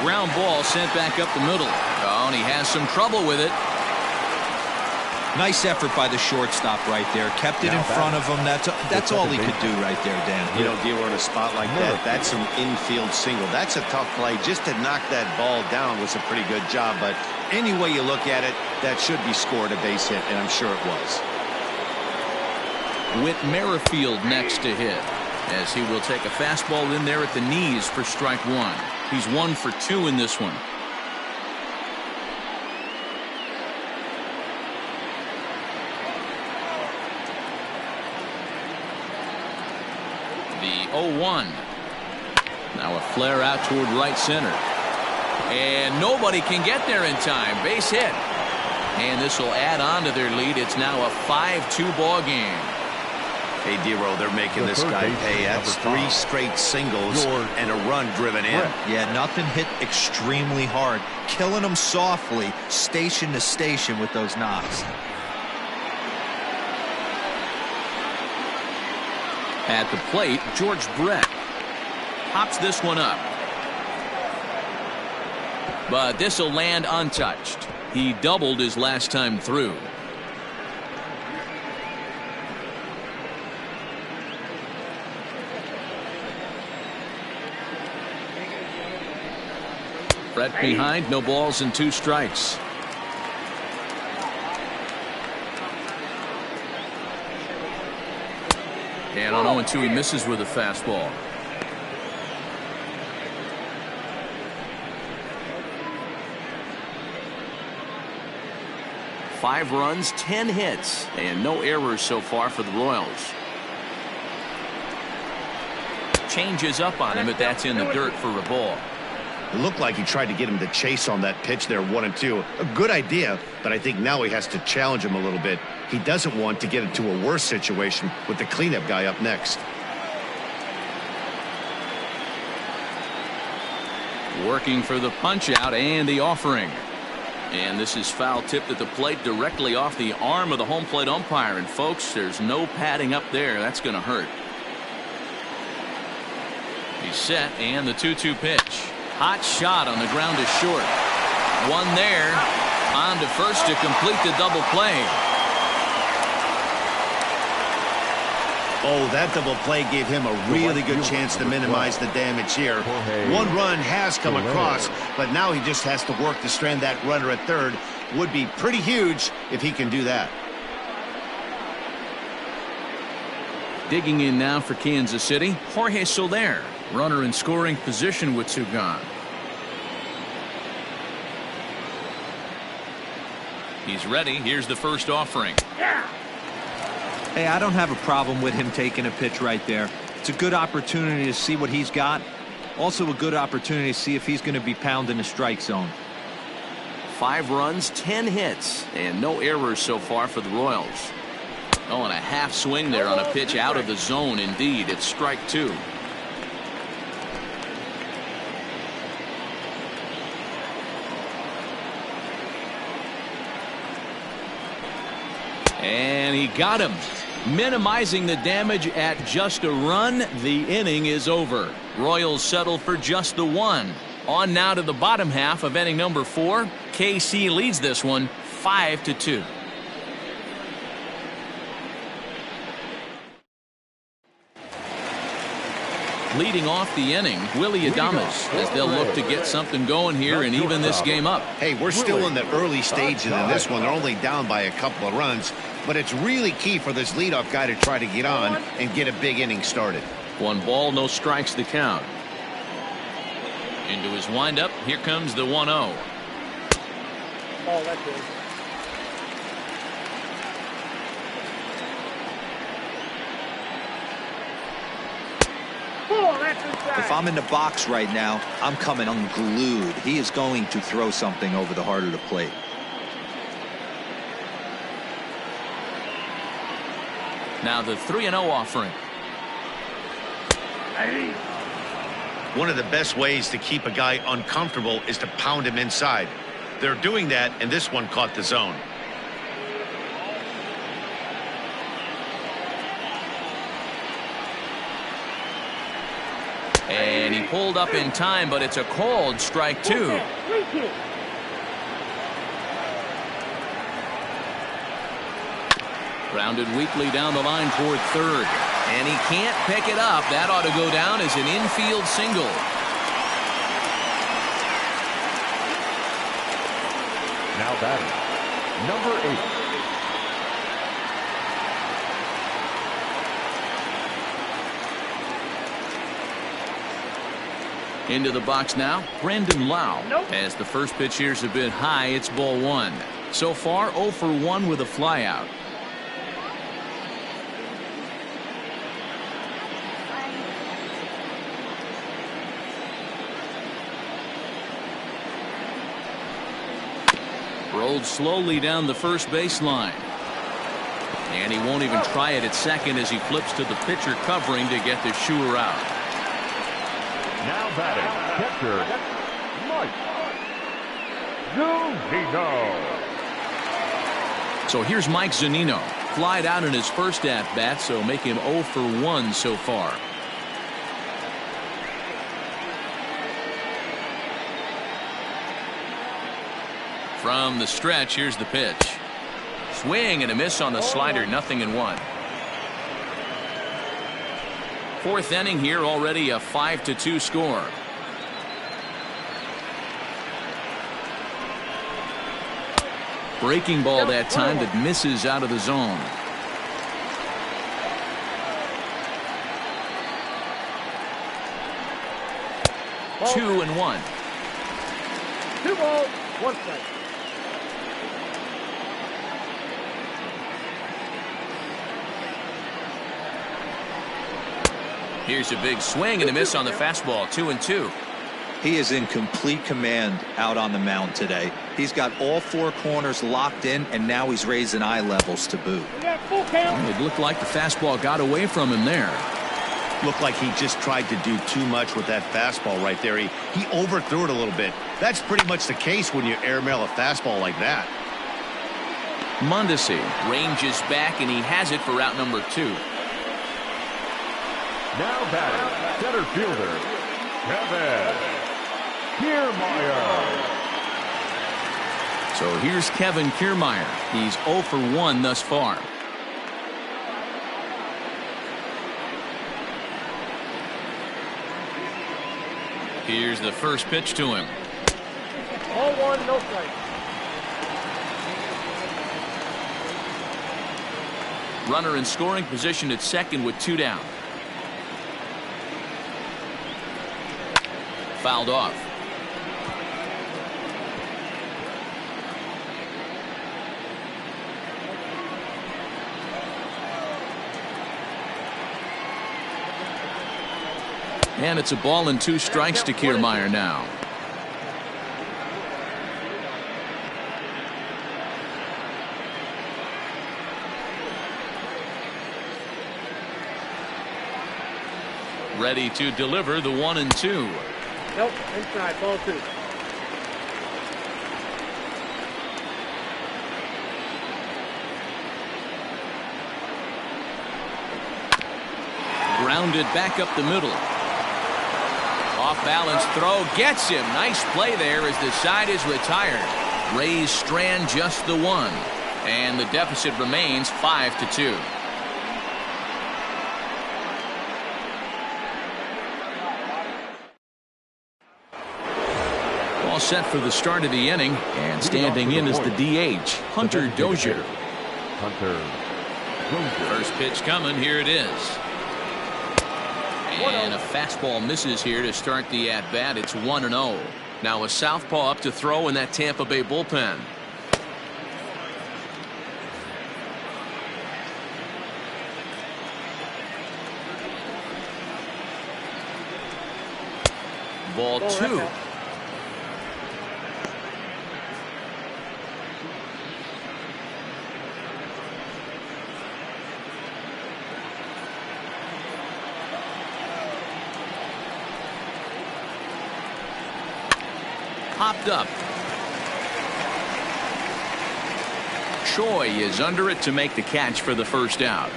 Ground ball sent back up the middle. Oh, and he has some trouble with it. Nice effort by the shortstop right there. Kept it in front of him. That's all he could do right there, Dan. You know, Dealer, in a spot like that, that's an infield single. That's a tough play. Just to knock that ball down was a pretty good job. But any way you look at it, that should be scored a base hit, and I'm sure it was. Whit Merrifield next to hit, as he will take a fastball in there at the knees for strike one. He's 1 for 2 in this one. The 0-1. Now a flare out toward right center. And nobody can get there in time. Base hit. And this will add on to their lead. It's now a 5-2 ball game. Hey, Dero, they're making this guy pay. That's 3 straight singles and a run driven in. Yeah, nothing hit extremely hard. Killing them softly, station to station with those knocks. At the plate, George Brett pops this one up. But this will land untouched. He doubled his last time through. Brett behind, no balls and 2 strikes. And on 0-2 he misses with a fastball. Five runs, 10 hits, and no errors so far for the Royals. Changes up on him, but that's in the dirt for a ball. It looked like he tried to get him to chase on that pitch there, 1-2. A good idea, but I think now he has to challenge him a little bit. He doesn't want to get into a worse situation with the cleanup guy up next. Working for the punch out and the offering. And this is foul tipped at the plate directly off the arm of the home plate umpire. And folks, there's no padding up there. That's going to hurt. He's set, and the 2-2 pitch. Hot shot on the ground is short. One there. On to first to complete the double play. Oh, that double play gave him a really good chance to minimize the damage here. One run has come across, but now he just has to work to strand that runner at third. Would be pretty huge if he can do that. Digging in now for Kansas City, Jorge Soler. Runner in scoring position with 2 gone. He's ready. Here's the first offering. Hey, I don't have a problem with him taking a pitch right there. It's a good opportunity to see what he's got. Also a good opportunity to see if he's going to be pounding the strike zone. 5 runs, 10 hits, and no errors so far for the Royals. Oh, and a half swing there on a pitch out of the zone. Indeed, it's strike 2. And and he got him. Minimizing the damage at just a run. The inning is over. Royals settle for just the one. On now to the bottom half of inning number 4. KC leads this one 5-2. Leading off the inning, Willie Adames, as they'll look to get something going here and even this game up. Hey, we're still in the early stages in this one. They're only down by a couple of runs, but it's really key for this leadoff guy to try to get on and get a big inning started. 1 ball, no strikes the count. Into his windup, here comes the 1-0. Oh, that's it. If I'm in the box right now, I'm coming unglued. He is going to throw something over the heart of the plate. Now the 3-0 offering. One of the best ways to keep a guy uncomfortable is to pound him inside. They're doing that, and this one caught the zone. And he pulled up in time, but it's a called strike 2. Grounded weakly down the line toward third. And he can't pick it up. That ought to go down as an infield single. Now batting, number 8. Into the box now, Brandon Lau. As the first pitch here's a bit high, it's ball 1. So far, 0 for 1 with a flyout. Rolled slowly down the first baseline. And he won't even try it at second as he flips to the pitcher covering to get the shooter out. Now batting, catcher, Mike Zunino. So here's Mike Zunino. Flied out in his first at-bat, so make him 0 for 1 so far. From the stretch, here's the pitch. Swing and a miss on the slider, 0-1. Fourth inning here, already a 5-2 score. Breaking ball that time that misses out of the zone. Ball. 2-1. 2 balls, 1 strike. Here's a big swing and a miss on the fastball, 2-2. He is in complete command out on the mound today. He's got all 4 corners locked in, and now he's raising eye levels to boot. We got full count. It looked like the fastball got away from him there. Looked like he just tried to do too much with that fastball right there. He overthrew it a little bit. That's pretty much the case when you airmail a fastball like that. Mondesi ranges back, and he has it for out number 2. Now batting, center fielder, Kevin Kiermaier. So here's Kevin Kiermaier. He's 0 for 1 thus far. Here's the first pitch to him. Ball 1, no strike. Runner in scoring position at second with 2 down. Fouled off. And it's a ball and 2 strikes to Kiermaier now. Ready to deliver the 1-2. Nope, inside, ball 2. Grounded back up the middle. Off balance throw gets him. Nice play there as the side is retired. Rays strand just the one. And the deficit remains 5-2. All set for the start of the inning, and standing in is the DH, Hunter Dozier. First pitch coming, here it is. And a fastball misses here to start the at-bat. It's 1-0. Now a southpaw up to throw in that Tampa Bay bullpen. Ball 2. Popped up. Choi is under it to make the catch for the first out.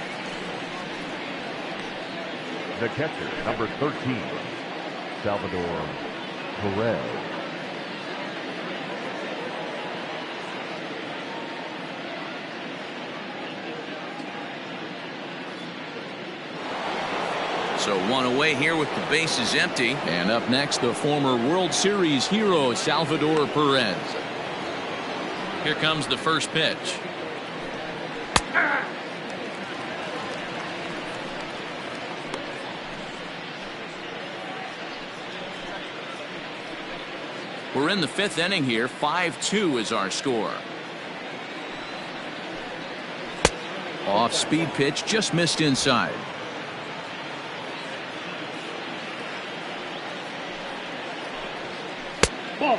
The catcher, number 13, Salvador Perez. So one away here with the bases empty. And up next, the former World Series hero, Salvador Perez. Here comes the first pitch. We're in the 5th inning here. 5-2 is our score. Off speed pitch, just missed inside.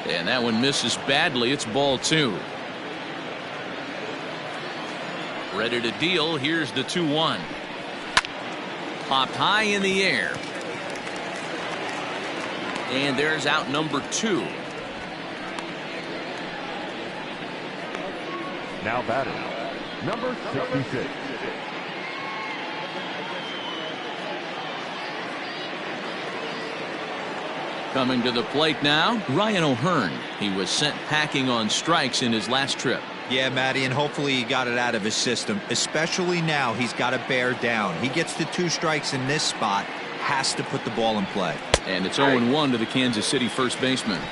And that one misses badly. It's ball 2. Ready to deal. Here's the 2-1. Popped high in the air. And there's out number 2. Now batting, number 66. Coming to the plate now, Ryan O'Hearn. He was sent packing on strikes in his last trip. Yeah, Matty, and hopefully he got it out of his system. Especially now, he's got to bear down. He gets the 2 strikes in this spot, has to put the ball in play. And it's 0-1 to the Kansas City first baseman.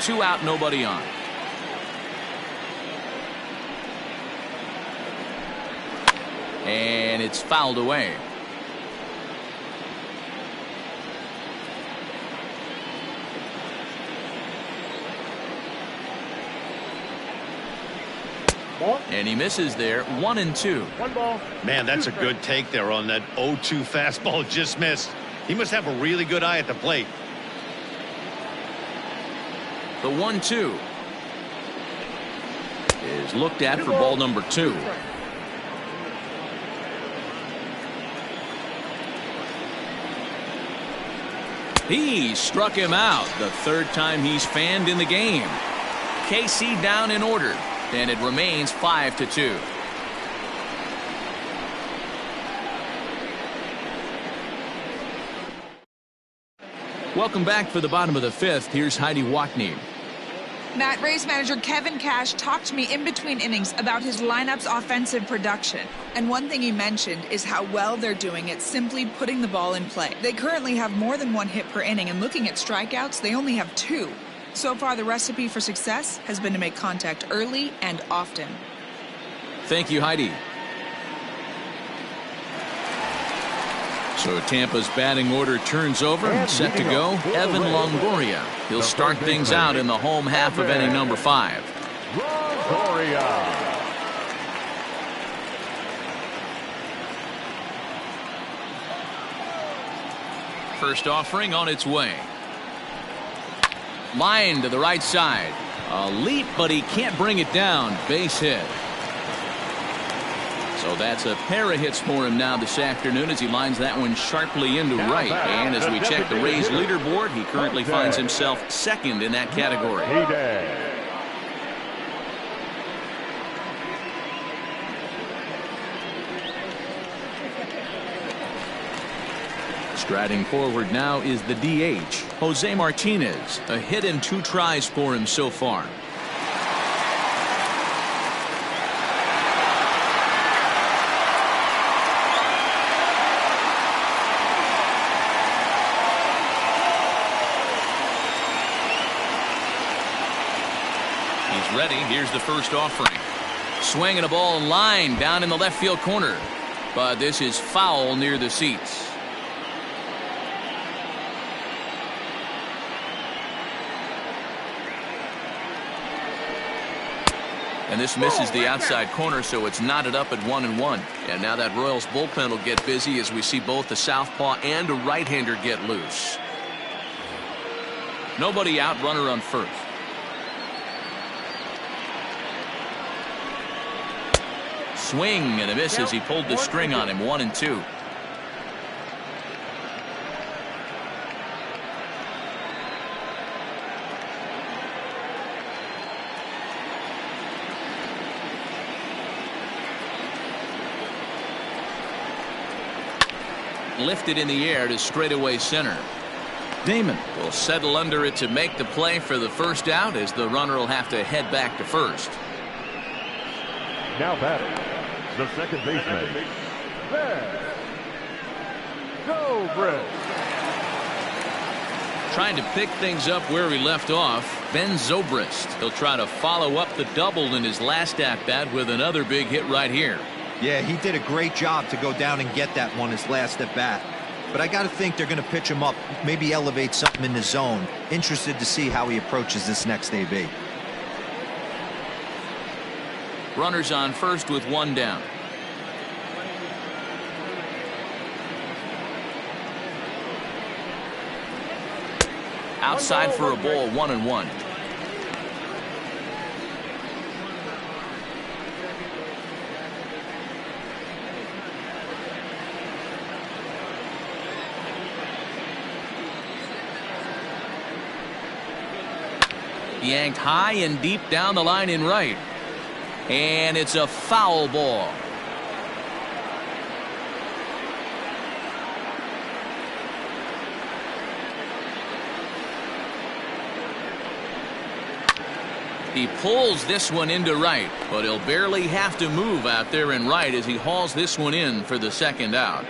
2 out, nobody on. And it's fouled away. And he misses there. 1-2. 1 ball. Man, that's a good take there on that 0-2 fastball just missed. He must have a really good eye at the plate. The 1-2 is looked at for ball number 2. He struck him out. The 3rd time he's fanned in the game. KC down in order. And it remains 5-2. Welcome back for the bottom of the 5th. Here's Heidi Wackney. Matt, Rays manager Kevin Cash talked to me in between innings about his lineup's offensive production. And one thing he mentioned is how well they're doing at simply putting the ball in play. They currently have more than 1 hit per inning, and looking at strikeouts, they only have 2. So far, the recipe for success has been to make contact early and often. Thank you, Heidi. So Tampa's batting order turns over and set to go. Evan Longoria. He'll start things out in the home half of inning number 5. Longoria. First offering on its way. Line to the right side. A leap, but he can't bring it down. Base hit. So that's a pair of hits for him now this afternoon as he lines that one sharply into right. And as we check the Rays leaderboard, he currently finds himself 2nd in that category. Striding forward now is the DH, Jose Martinez. A hit and 2 tries for him so far. He's ready. Here's the first offering. Swinging a ball line down in the left field corner. But this is foul near the seats. And this misses the outside corner, so it's knotted up at 1-1. And now that Royals bullpen will get busy as we see both the southpaw and a right-hander get loose. Nobody out, runner on first. Swing and a miss as he pulled the string on him. 1-2. Lifted in the air to straightaway center. Damon will settle under it to make the play for the first out, as the runner will have to head back to first. Now batting, the second baseman, Zobrist. Trying to pick things up where he left off, Ben Zobrist. He'll try to follow up the double in his last at-bat with another big hit right here. Yeah, he did a great job to go down and get that one his last at bat. But I got to think they're going to pitch him up, maybe elevate something in the zone. Interested to see how he approaches this next AB. Runners on first with 1 down. Outside for a ball, 1-1. Yanked high and deep down the line in right. And it's a foul ball. He pulls this one into right, but he'll barely have to move out there in right as he hauls this one in for the second out.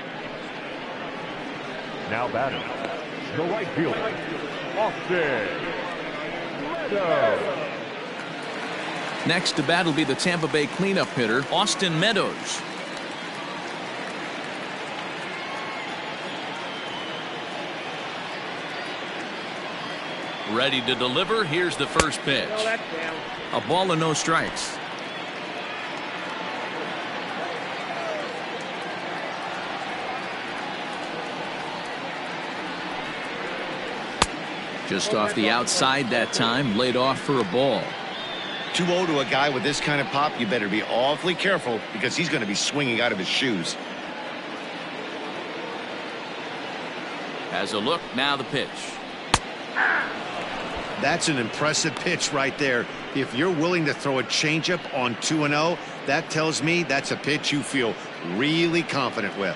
Now batting, the right fielder, Austin. Next to bat will be the Tampa Bay cleanup hitter, Austin Meadows. Ready to deliver. Here's the first pitch. A ball and no strikes. Just off the outside that time, laid off for a ball. 2-0 to a guy with this kind of pop, you better be awfully careful because he's going to be swinging out of his shoes. Has a look, now the pitch. That's an impressive pitch right there. If you're willing to throw a changeup on 2-0, that tells me that's a pitch you feel really confident with.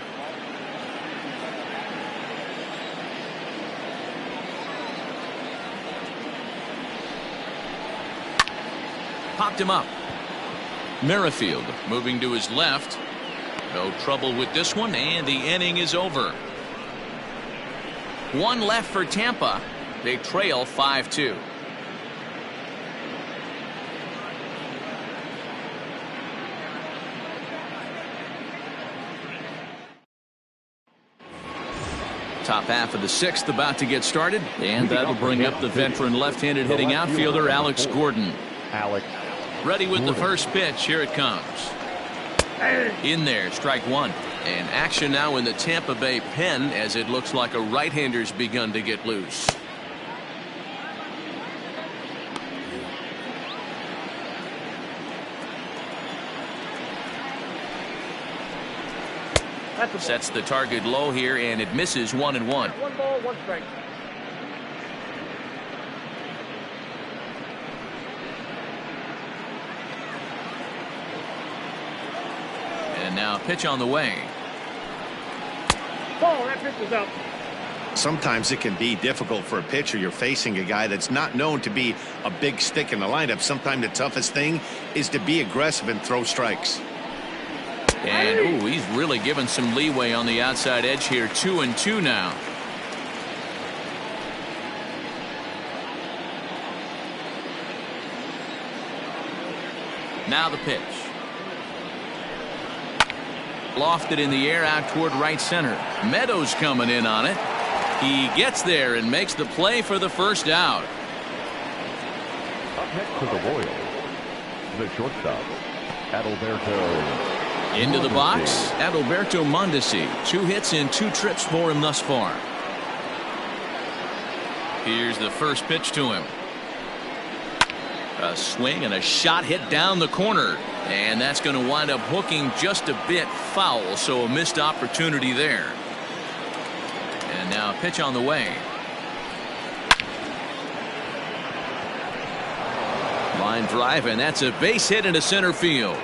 Popped him up. Merrifield moving to his left. No trouble with this one, and the inning is over. 1 left for Tampa. They trail 5-2. Top half of the 6th about to get started, and that'll bring up the veteran left-handed hitting outfielder Alex Gordon. Ready with the first pitch. Here it comes. In there, strike 1. And action now in the Tampa Bay pen as it looks like a right-hander's begun to get loose. Sets the target low here, and it misses. 1-1. 1 ball, 1 strike. And now pitch on the way. Ball, that pitch is out. Sometimes it can be difficult for a pitcher. You're facing a guy that's not known to be a big stick in the lineup. Sometimes the toughest thing is to be aggressive and throw strikes. And ooh, he's really given some leeway on the outside edge here. 2-2 now. Now the pitch. Lofted in the air out toward right center. Meadows coming in on it. He gets there and makes the play for the first out. Up next to the Royals, the shortstop, Adalberto. Into the box, Adalberto Mondesi. 2 hits in 2 trips for him thus far. Here's the first pitch to him. A swing and a shot hit down the corner. And that's going to wind up hooking just a bit foul, so a missed opportunity there. And now a pitch on the way. Line drive, and that's a base hit into center field.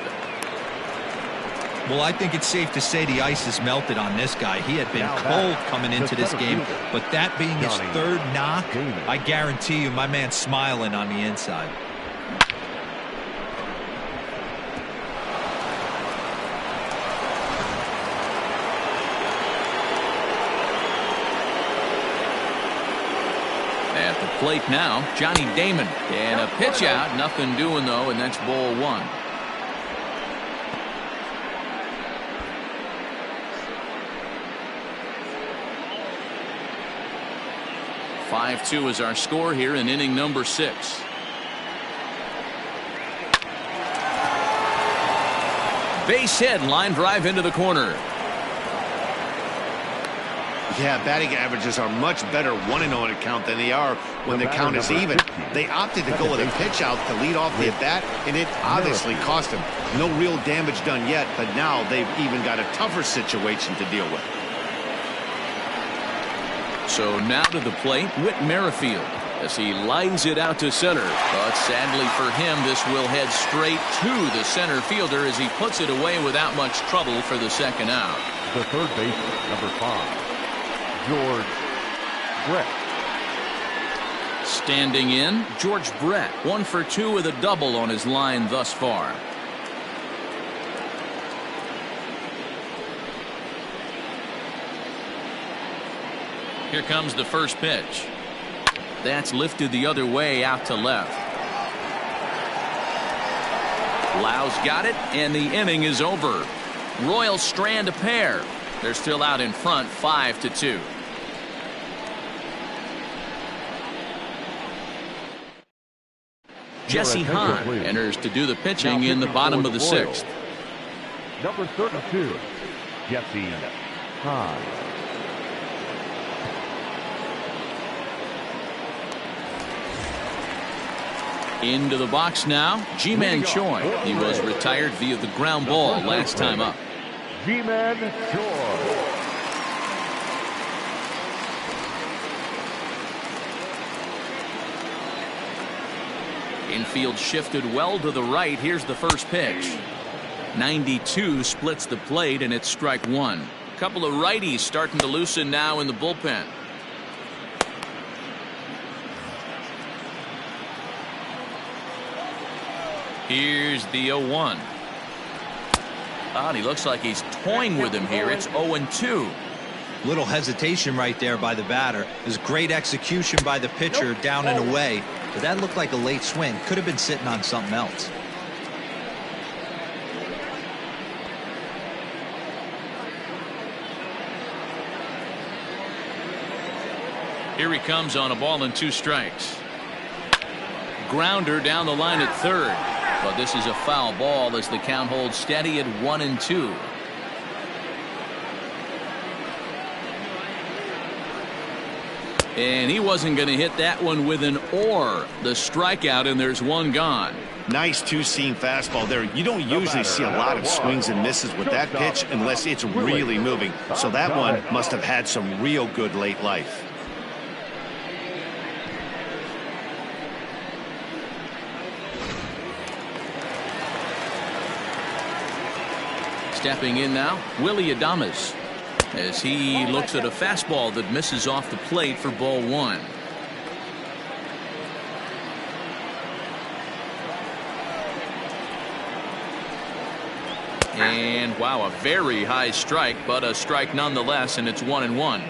Well, I think it's safe to say the ice has melted on this guy. He had been cold coming into this game, but that being his 3rd knock, I guarantee you my man's smiling on the inside. At the plate now, Johnny Damon. And a pitch out, nothing doing though, and that's ball 1. (5-2) is our score here in inning number 6. Base hit, line drive into the corner. Yeah, batting averages are much better 1-0 at count than they are when the count is even. They opted to go with a pitch out to lead off the at-bat, and it obviously cost them. No real damage done yet, but now they've even got a tougher situation to deal with. So now to the plate, Whit Merrifield, as he lines it out to center. But sadly for him, this will head straight to the center fielder as he puts it away without much trouble for the second out. The third baseman, number 5, George Brett. Standing in, George Brett, 1 for 2 with a double on his line thus far. Here comes the first pitch. That's lifted the other way out to left. Lau's got it, and the inning is over. Royals strand a pair. They're still out in front, 5-2. Jesse Hahn enters to do the pitching in the bottom of the 6th. Number 32, Jesse Hahn. Into the box now, Ji-Man Choi. He was retired via the ground ball last time up. Ji-Man Choi. Infield shifted well to the right. Here's the first pitch. 92 splits the plate, and it's strike 1. A couple of righties starting to loosen now in the bullpen. Here's the 0-1. He looks like he's toying with him here. It's 0-2. Little hesitation right there by the batter. There's great execution by the pitcher down and away, but that looked like a late swing. Could have been sitting on something else. Here he comes on a ball and 2 strikes. Grounder down the line at third. But this is a foul ball as the count holds steady at 1-2. And he wasn't going to hit that one with an or. The strikeout, and there's 1 gone. Nice 2-seam fastball there. You don't usually see a lot of swings and misses with that pitch unless it's really moving. So that one must have had some real good late life. Stepping in now, Willie Adames. as he looks at a fastball that misses off the plate for ball one. And wow, a very high strike, but a strike nonetheless, and it's 1-1.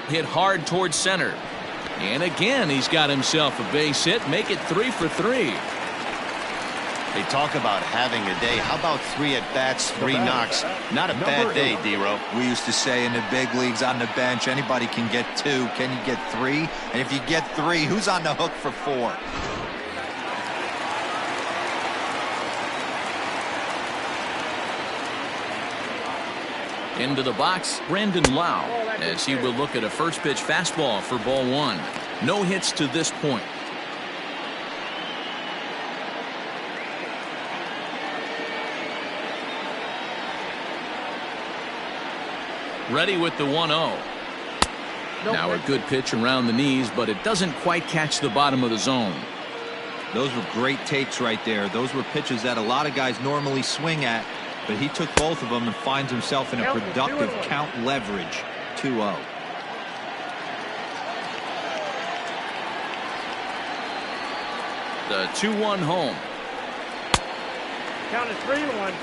Hit hard towards center. And again, he's got himself a base hit. Make it 3 for 3. They talk about having a day. How about 3 at-bats, 3 knocks? Not a bad day, D-Row. We used to say in the big leagues on the bench, anybody can get 2. Can you get 3? And if you get 3, who's on the hook for 4? Into the box, Brandon Lau, as he will look at a first pitch fastball for ball one. No hits to this point. Ready with the 1-0. Now a good pitch around the knees, but it doesn't quite catch the bottom of the zone. Those were great takes right there. Those were pitches that a lot of guys normally swing at, but he took both of them and finds himself in a productive count leverage. 2-0. The 2-1 home. Count is 3-1.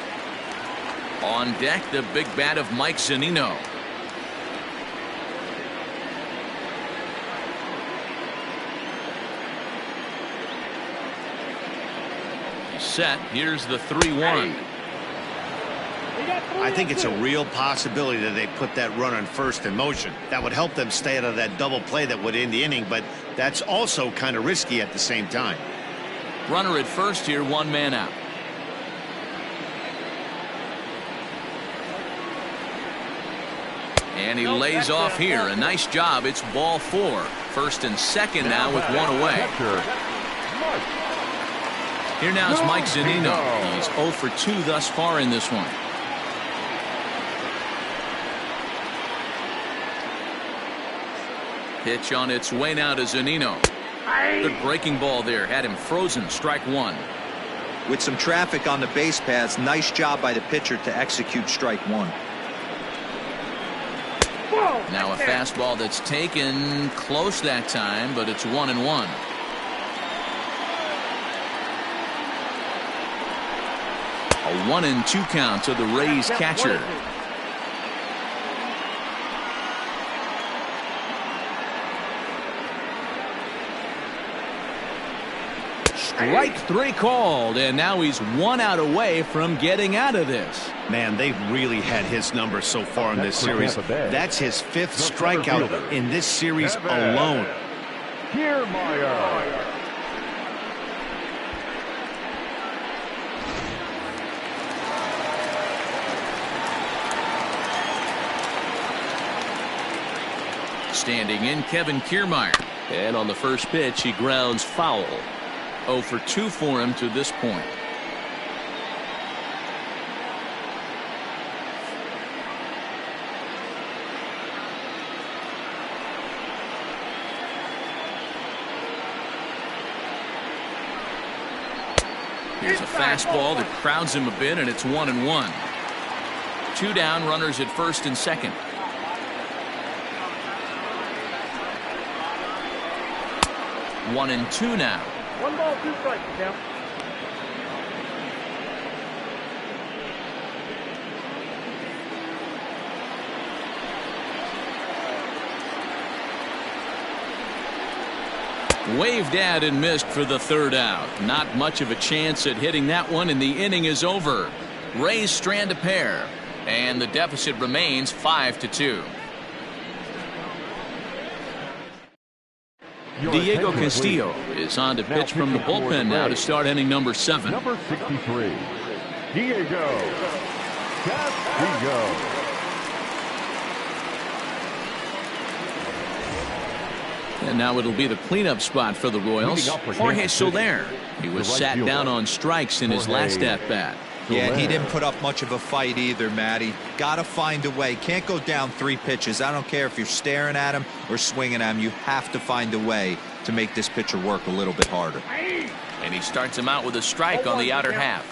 On deck, the big bat of Mike Zunino. Set. Here's the 3-1. I think it's a real possibility that they put that run on first in motion. That would help them stay out of that double play that would end the inning, but that's also kind of risky at the same time. Runner at first here, 1 man out. And he lays off here. A nice job. It's ball 4. First and second now with 1 away. Here now is Mike Zunino. He's 0 for 2 thus far in this one. Pitch on its way now to Zunino. Good breaking ball there. Had him frozen. Strike 1. With some traffic on the base paths, nice job by the pitcher to execute strike 1. Now a fastball that's taken close that time, but it's 1-1. A 1-2 count to the Rays catcher. Strike 3 called, and now he's 1 out away from getting out of this. Man, they've really had his number so far in this series. That's his 5th strikeout in this series alone. Standing in, Kevin Kiermaier. And on the first pitch, he grounds foul. 0 for 2 for him to this point. Here's a fastball that crowds him a bit, and it's 1-1. 2 down, runners at first and second. One and 2 now. 1 ball, 2 strikes, count. Waved at and missed for the 3rd out. Not much of a chance at hitting that one, and the inning is over. Rays strand a pair, and the deficit remains 5-2. Diego Castillo is on to pitch from the bullpen now to start inning number 7. Number 63, Diego Castillo. And now it'll be the cleanup spot for the Royals. Jorge Soler. He was sat down on strikes in his last at-bat. Yeah, and he didn't put up much of a fight either, Matty. Got to find a way. Can't go down 3 pitches. I don't care if you're staring at him or swinging at him. You have to find a way to make this pitcher work a little bit harder. And he starts him out with a strike on the outer half.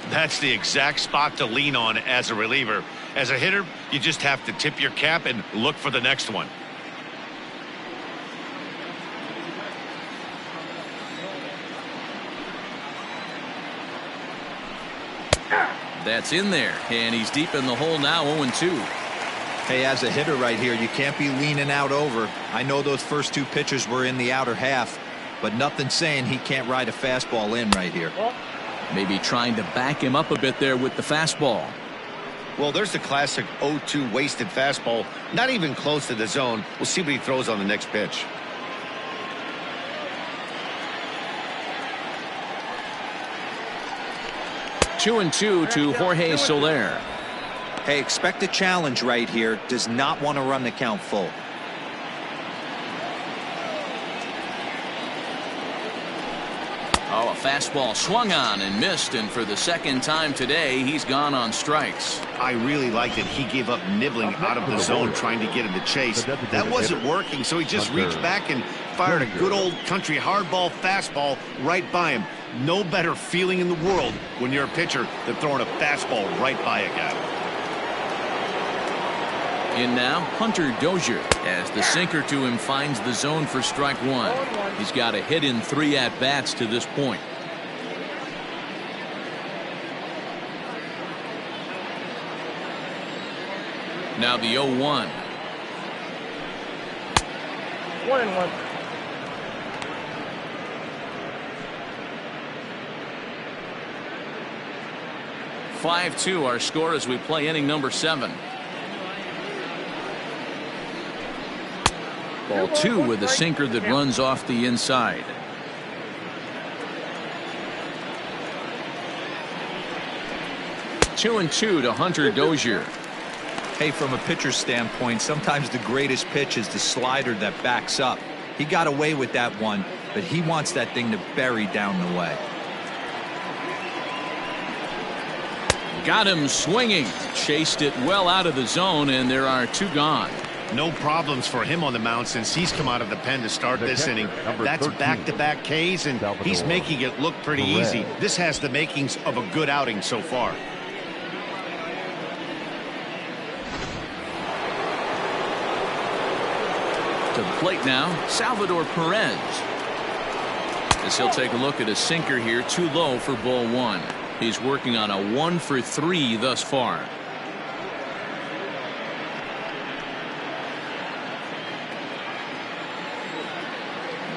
That's the exact spot to lean on as a reliever. As a hitter, you just have to tip your cap and look for the next one. That's in there, and he's deep in the hole now, 0-2. Hey, as a hitter right here, you can't be leaning out over. I know those first two pitches were in the outer half, but nothing saying he can't ride a fastball in right here. Maybe trying to back him up a bit there with the fastball. Well, there's the classic 0-2 wasted fastball. Not even close to the zone. We'll see what he throws on the next pitch. 2-2 to Jorge Soler. Hey, expect a challenge right here. Does not want to run the count full. Oh, a fastball swung on and missed, and for the second time today, he's gone on strikes. I really like that he gave up nibbling out of the zone trying to get him to chase. That wasn't working, so he just reached back and fired a good old country hardball fastball right by him. No better feeling in the world when you're a pitcher than throwing a fastball right by a guy. In now, Hunter Dozier, as the sinker to him finds the zone for strike one. He's got a hit in 3 at-bats to this point. Now the 0-1. 1-1. 5-2 our score as we play inning number 7. Ball 2 with a sinker that runs off the inside. Two and 2 to Hunter Dozier. Hey, from a pitcher's standpoint, sometimes the greatest pitch is the slider that backs up. He got away with that one, but he wants that thing to bury down the way. Got him swinging. Chased it well out of the zone, and there are 2 gone. No problems for him on the mound since he's come out of the pen to start this inning. That's back-to-back Ks, and he's making it look pretty easy. This has the makings of a good outing so far. To the plate now, Salvador Perez. As he'll take a look at a sinker here, too low for ball 1. He's working on a 1 for 3 thus far.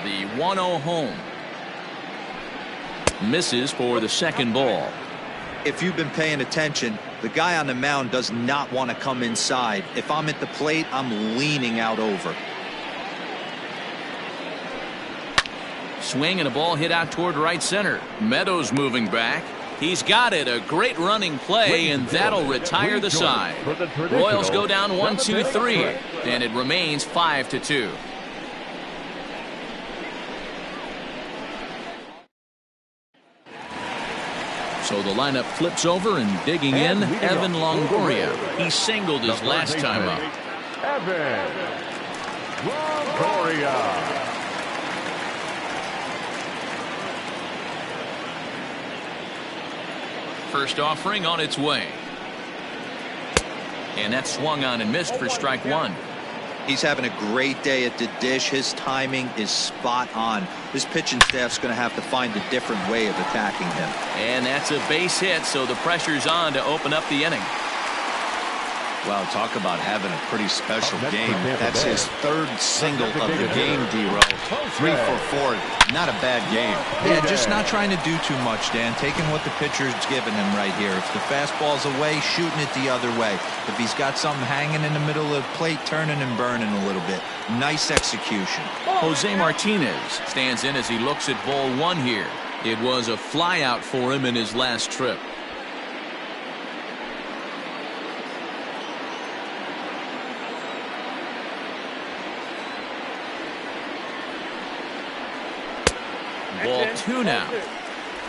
The 1-0 home. Misses for the second ball. If you've been paying attention, the guy on the mound does not want to come inside. If I'm at the plate, I'm leaning out over. Swing and a ball hit out toward right center. Meadows moving back. He's got it. A great running play, and that'll retire the side. Royals go down 1-2-3, and it remains 5-2. So the lineup flips over, and digging in, Evan Longoria. He singled his last time up. Evan Longoria. First offering on its way. And that swung on and missed for strike 1. He's having a great day at the dish. His timing is spot on. This pitching staff's going to have to find a different way of attacking him. And that's a base hit, so the pressure's on to open up the inning. Well, talk about having a pretty special game. That's his 3rd single of the game, D-Row. 3 for 4. Not a bad game. Yeah, just not trying to do too much, Dan. Taking what the pitcher's giving him right here. If the fastball's away, shooting it the other way. If he's got something hanging in the middle of the plate, turning and burning a little bit. Nice execution. Jose Martinez stands in as he looks at ball 1 here. It was a fly out for him in his last trip. Ball 2 now.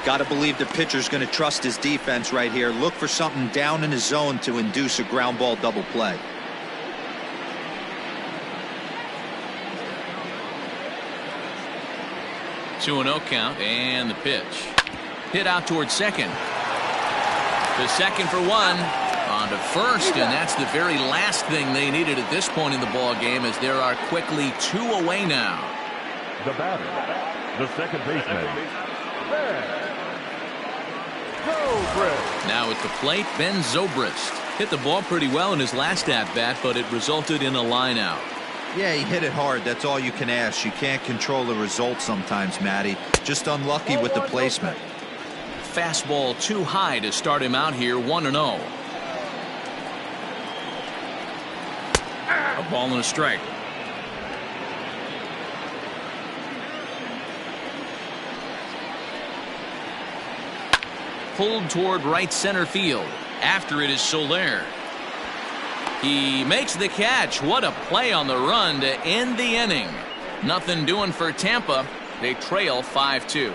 Got to believe the pitcher's going to trust his defense right here. Look for something down in his zone to induce a ground ball double play. Two 2-0 count, and the pitch. Hit out toward second. To second for one. On to first, and that's the very last thing they needed at this point in the ball game, as there are quickly 2 away now. The batter, the second baseman, Zobrist. Now at the plate, Ben Zobrist. Hit the ball pretty well in his last at-bat, but it resulted in a line out. Yeah, he hit it hard. That's all you can ask. You can't control the result sometimes, Matty. Just unlucky with the placement. Fastball too high to start him out here, 1-0. A ball and a strike. Pulled toward right center field. After it is Soler. He makes the catch. What a play on the run to end the inning. Nothing doing for Tampa. They trail 5-2.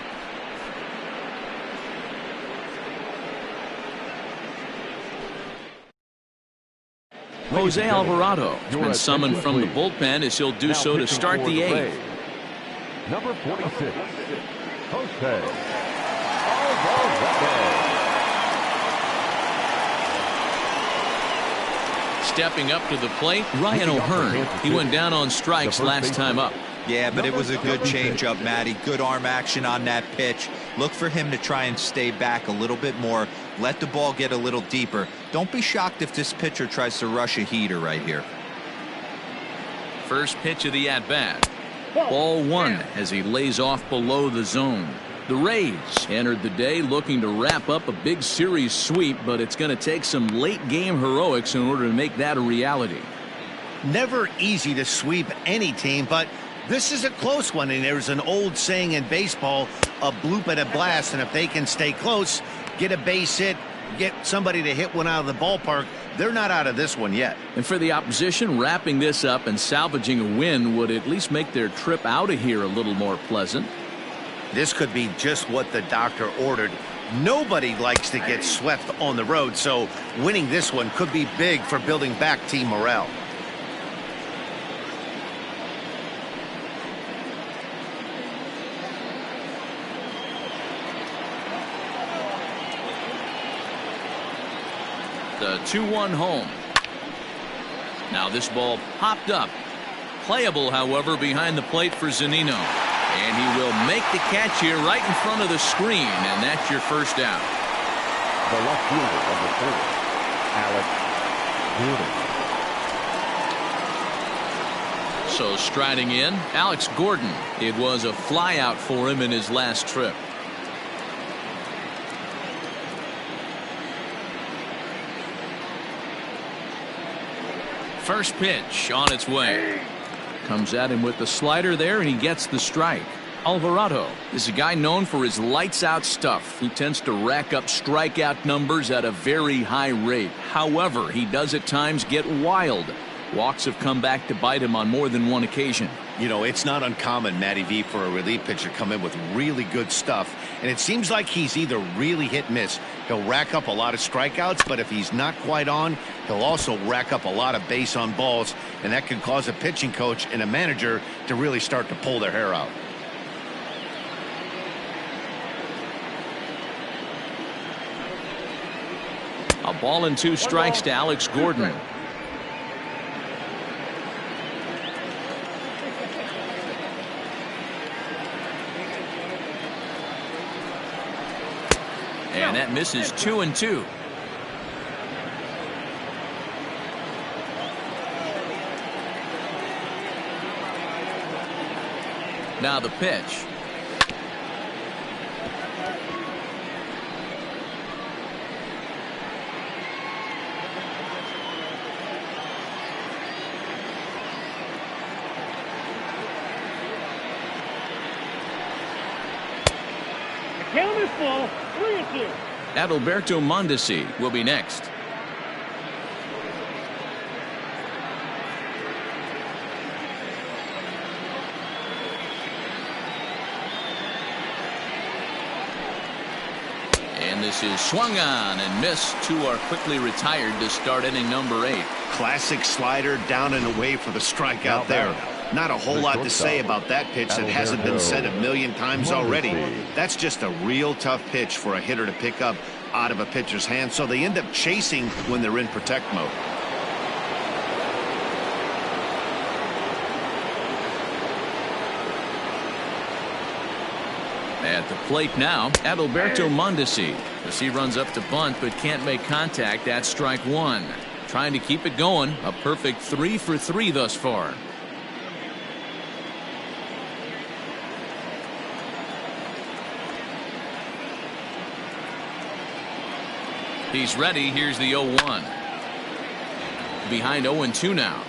Jose Alvarado has been summoned from the bullpen, as he'll do so to start the 8th. Number 46, Jose Alvarado. Stepping up to the plate, Ryan O'Hearn. He went down on strikes last time up. Yeah, but it was a good changeup, Matty. Good arm action on that pitch. Look for him to try and stay back a little bit more. Let the ball get a little deeper. Don't be shocked if this pitcher tries to rush a heater right here. First pitch of the at-bat. Ball 1 as he lays off below the zone. The Rays entered the day looking to wrap up a big series sweep, but it's going to take some late game heroics in order to make that a reality. Never easy to sweep any team, but this is a close one, and there's an old saying in baseball, a bloop at a blast, and if they can stay close, get a base hit, get somebody to hit one out of the ballpark, they're not out of this one yet. And for the opposition, wrapping this up and salvaging a win would at least make their trip out of here a little more pleasant. This could be just what the doctor ordered. Nobody likes to get swept on the road, so winning this one could be big for building back team morale. The 2-1 home. Now this ball popped up. Playable, however, behind the plate for Zunino. And he will make the catch here right in front of the screen, and that's your first out. The left fielder, number 4, Alex Gordon. So striding in, Alex Gordon. It was a fly out for him in his last trip. First pitch on its way. Comes at him with the slider there, and he gets the strike. Alvarado is a guy known for his lights-out stuff. He tends to rack up strikeout numbers at a very high rate. However, he does at times get wild. Walks have come back to bite him on more than one occasion. You know, it's not uncommon, Matty V, for a relief pitcher to come in with really good stuff, and it seems like he's either really hit and miss. He'll rack up a lot of strikeouts, but if he's not quite on, he'll also rack up a lot of base on balls, and that can cause a pitching coach and a manager to really start to pull their hair out. A ball and 2 strikes to Alex Gordon. And that misses 2-2. Now the pitch. The count is full. 3-2. Adalberto Mondesi will be next. And this is swung on and missed. 2 are quickly retired to start inning number 8. Classic slider down and away for the strikeout there. Not a whole lot to say about that pitch that hasn't been said a million times already. That's just a real tough pitch for a hitter to pick up out of a pitcher's hand, so they end up chasing when they're in protect mode. At the plate now, Adalberto Mondesi, as he runs up to bunt but can't make contact. That's strike one. Trying to keep it going. A perfect 3 for 3 thus far. He's ready. Here's the 0-1. Behind 0-2 now.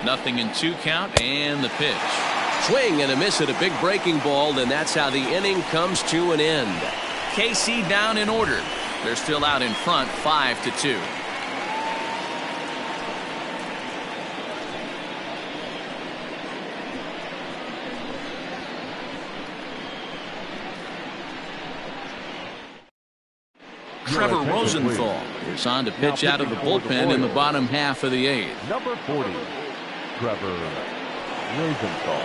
Nothing in 2 count, and the pitch. Swing and a miss at a big breaking ball, and that's how the inning comes to an end. KC down in order. They're still out in front, 5-2. Trevor Rosenthal is on to pitch out of the bullpen in the bottom half of the 8th. Number 40, Trevor Rosenthal.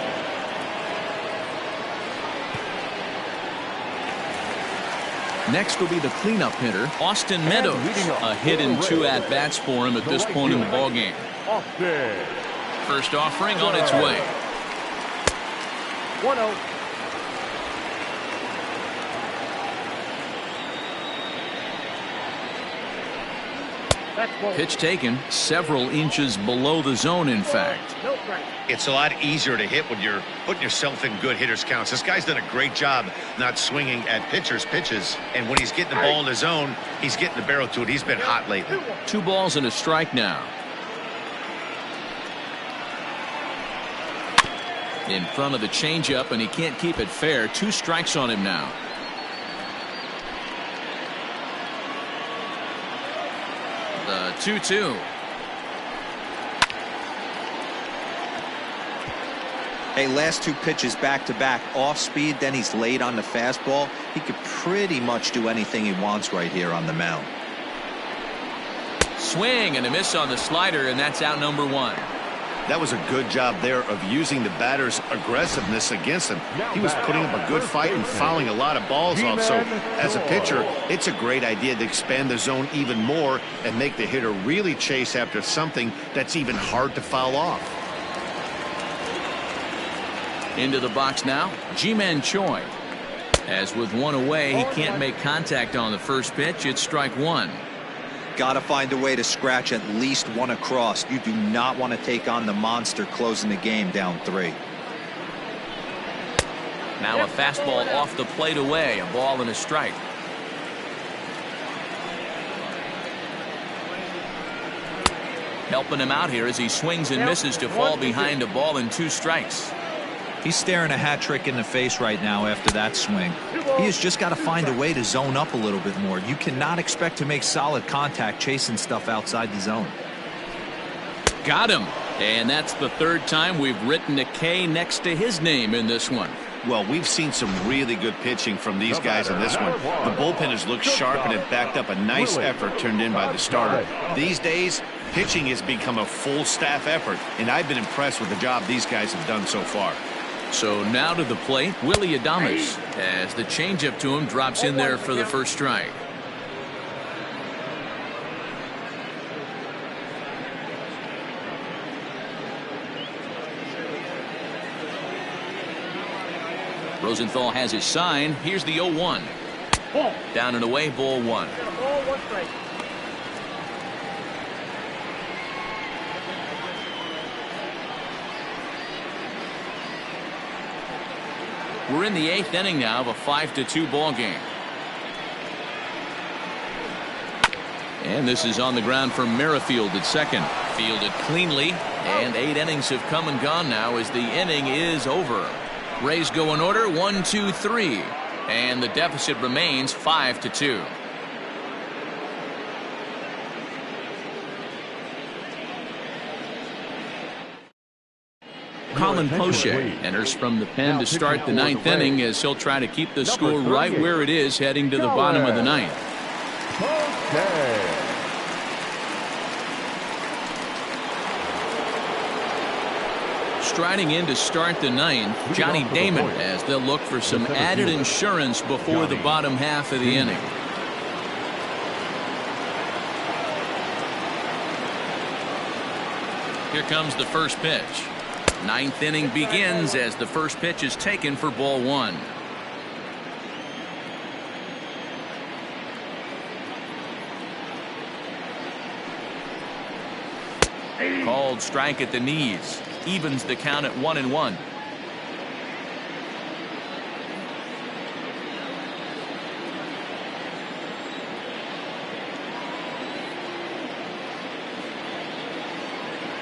Next will be the cleanup hitter, Austin Meadows. A hit and 2 at-bats for him at this point in the ballgame. First offering on its way. 1-0. Pitch taken several inches below the zone, in fact. It's a lot easier to hit when you're putting yourself in good hitters counts. This guy's done a great job not swinging at pitchers' pitches, and when he's getting the ball in the zone, he's getting the barrel to it. He's been hot lately. 2 balls and a strike now. In front of the changeup, and he can't keep it fair. 2 strikes on him now. The 2-2. Hey, last 2 pitches back to back, off speed, then he's late on the fastball. He could pretty much do anything he wants right here on the mound. Swing and a miss on the slider, and that's out number 1. That was a good job there of using the batter's aggressiveness against him. He was putting up a good fight and fouling a lot of balls off. So as a pitcher, it's a great idea to expand the zone even more and make the hitter really chase after something that's even hard to foul off. Into the box now, Ji-Man Choi. As with 1 away, he can't make contact on the first pitch. It's strike 1. Got to find a way to scratch at least 1 across. You do not want to take on the monster closing the game down 3. Now a fastball off the plate away. A ball and a strike. Helping him out here as he swings and misses to fall behind a ball and 2 strikes. He's staring a hat trick in the face right now after that swing. He has just got to find a way to zone up a little bit more. You cannot expect to make solid contact chasing stuff outside the zone. Got him. And that's the 3rd time we've written a K next to his name in this one. Well, we've seen some really good pitching from these guys in this one. The bullpen has looked sharp and it backed up a nice effort turned in by the starter. These days, pitching has become a full staff effort, and I've been impressed with the job these guys have done so far. So now to the plate, Willie Adames, as the changeup to him drops in there for the first strike. Rosenthal has his sign. Here's the 0-1. Down and away, ball 1. We're in the 8th inning now of a 5-2 ball game. And this is on the ground for Merrifield at second. Fielded cleanly, and 8 innings have come and gone now as the inning is over. Rays go in order, 1, 2, 3, and the deficit remains 5-2. Colin Poche enters from the pen to start the 9th inning as he'll try to keep the score right where it is heading to the bottom of the 9th. striding in to start the ninth, Johnny Damon, as they'll look for some added insurance before the bottom half of the inning. Here comes the first pitch. Ninth inning begins as the first pitch is taken for ball one. Called strike at the knees. Evens the count at 1-1.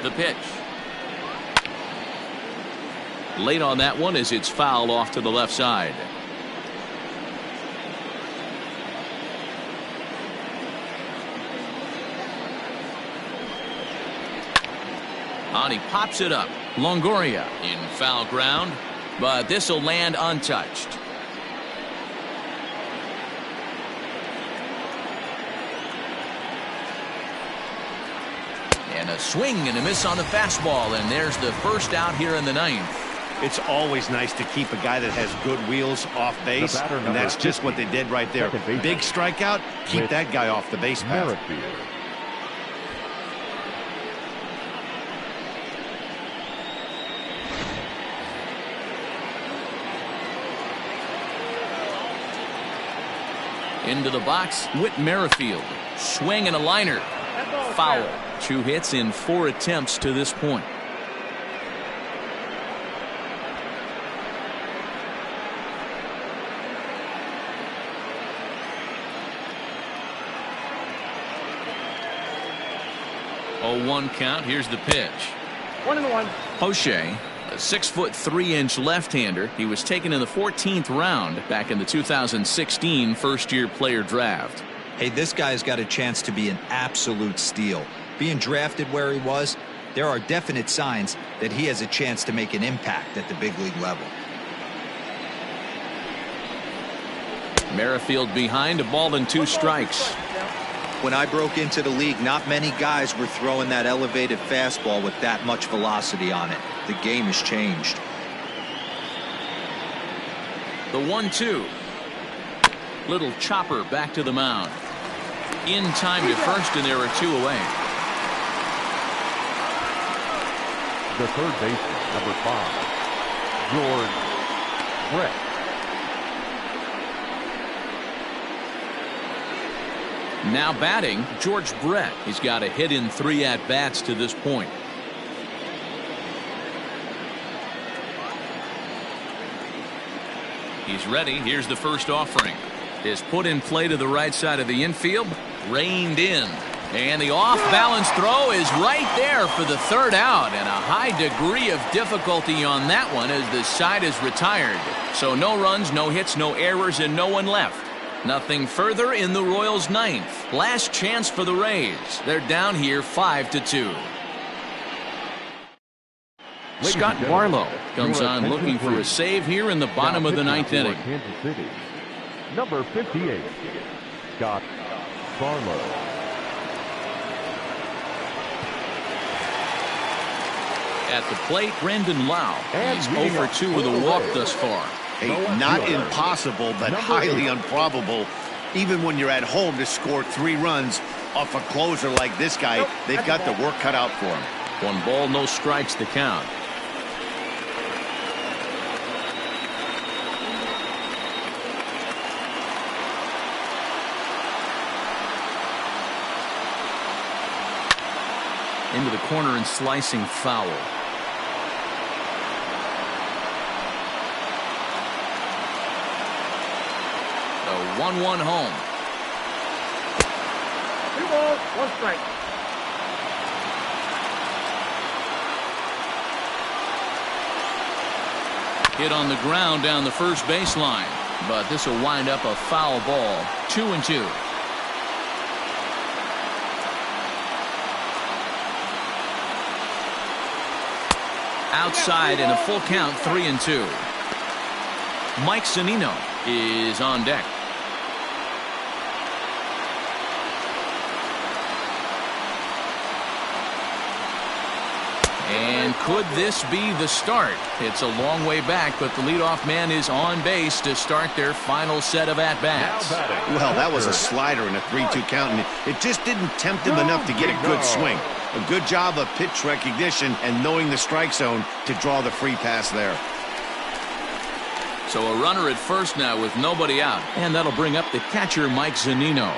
The pitch. Late on that one as it's fouled off to the left side. On he pops it up. Longoria in foul ground, but this will land untouched. And a swing and a miss on the fastball, and there's the first out here in the ninth. It's always nice to keep a guy that has good wheels off base, and that's just what they did right there. Big strikeout, keep that guy off the base path. Into the box, Whit Merrifield. Swing and a liner. Foul. 2 hits in 4 attempts to this point. Oh, 1 count. Here's the pitch. 1-1. O'Shea, a 6'3" left-hander. He was taken in the 14th round back in the 2016 first-year player draft. Hey, this guy's got a chance to be an absolute steal. Being drafted where he was, there are definite signs that he has a chance to make an impact at the big league level. Merrifield behind, a ball and 2 strikes. When I broke into the league, not many guys were throwing that elevated fastball with that much velocity on it. The game has changed. The 1-2. Little chopper back to the mound. In time to first, and there are 2 away. The third baseman, number 5, George Brett. Now batting, George Brett. He's got a hit in 3 at-bats to this point. He's ready. Here's the first offering. Is put in play to the right side of the infield. Reined in. And the off-balance throw is right there for the 3rd out. And a high degree of difficulty on that one as the side is retired. So no runs, no hits, no errors, and no one left. Nothing further in the Royals' 9th. Last chance for the Rays. They're down here 5-2. Scott Barlow comes on looking for a save here in the bottom of the 9th inning. Kansas City, number 58, Scott Barlow. At the plate, Brandon Lau. He's 0-for-2 with a walk thus far. Hey, not impossible, but highly improbable. Even when you're at home to score 3 runs off a closer like this guy, they've got the work cut out for him. 1 ball, no strikes to count. Into the corner and slicing foul. The 1-1 home. 2 balls, 1 strike. Hit on the ground down the first baseline, but this will wind up a foul ball. 2-2. Outside and a full count. 3-2. Mike Zunino is on deck. And could this be the start? It's a long way back, but the leadoff man is on base to start their final set of at-bats. Well, that was a slider in a 3-2 count, and it just didn't tempt him enough to get a good swing. A good job of pitch recognition and knowing the strike zone to draw the free pass there. So a runner at first now with nobody out, and that'll bring up the catcher, Mike Zunino.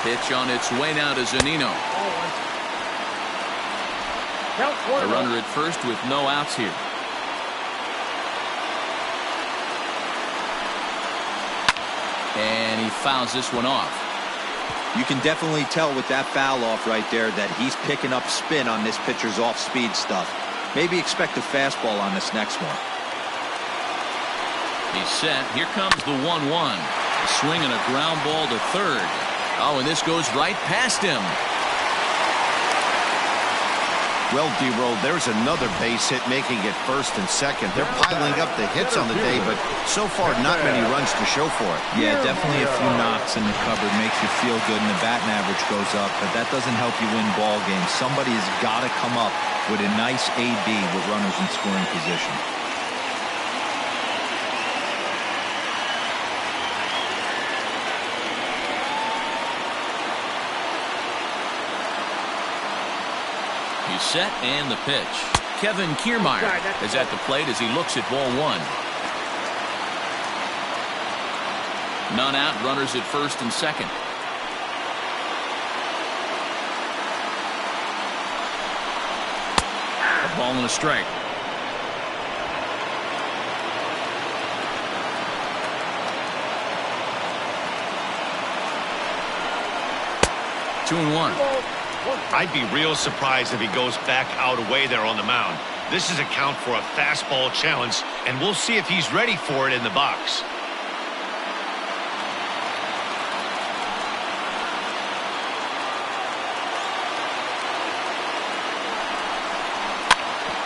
Pitch on its way now to Zunino. A runner at first with no outs here. And he fouls this one off. You can definitely tell with that foul off right there that he's picking up spin on this pitcher's off-speed stuff. Maybe expect a fastball on this next one. He's set. Here comes the 1-1. A swing and a ground ball to third. Oh, and this goes right past him. Well, D-Roll, there's another base hit making it first and second. They're piling up the hits on the day, but so far not many runs to show for it. Yeah, definitely a few knocks in the cupboard makes you feel good, and the batting average goes up, but that doesn't help you win ball games. Somebody has got to come up with a nice AB with runners in scoring position. He's set and the pitch. Kevin Kiermaier is at the plate as he looks at ball one. None out, runners at first and second. A ball and a strike. Two and one. I'd be real surprised if he goes back out away there on the mound. This is a count for a fastball challenge, and we'll see if he's ready for it in the box.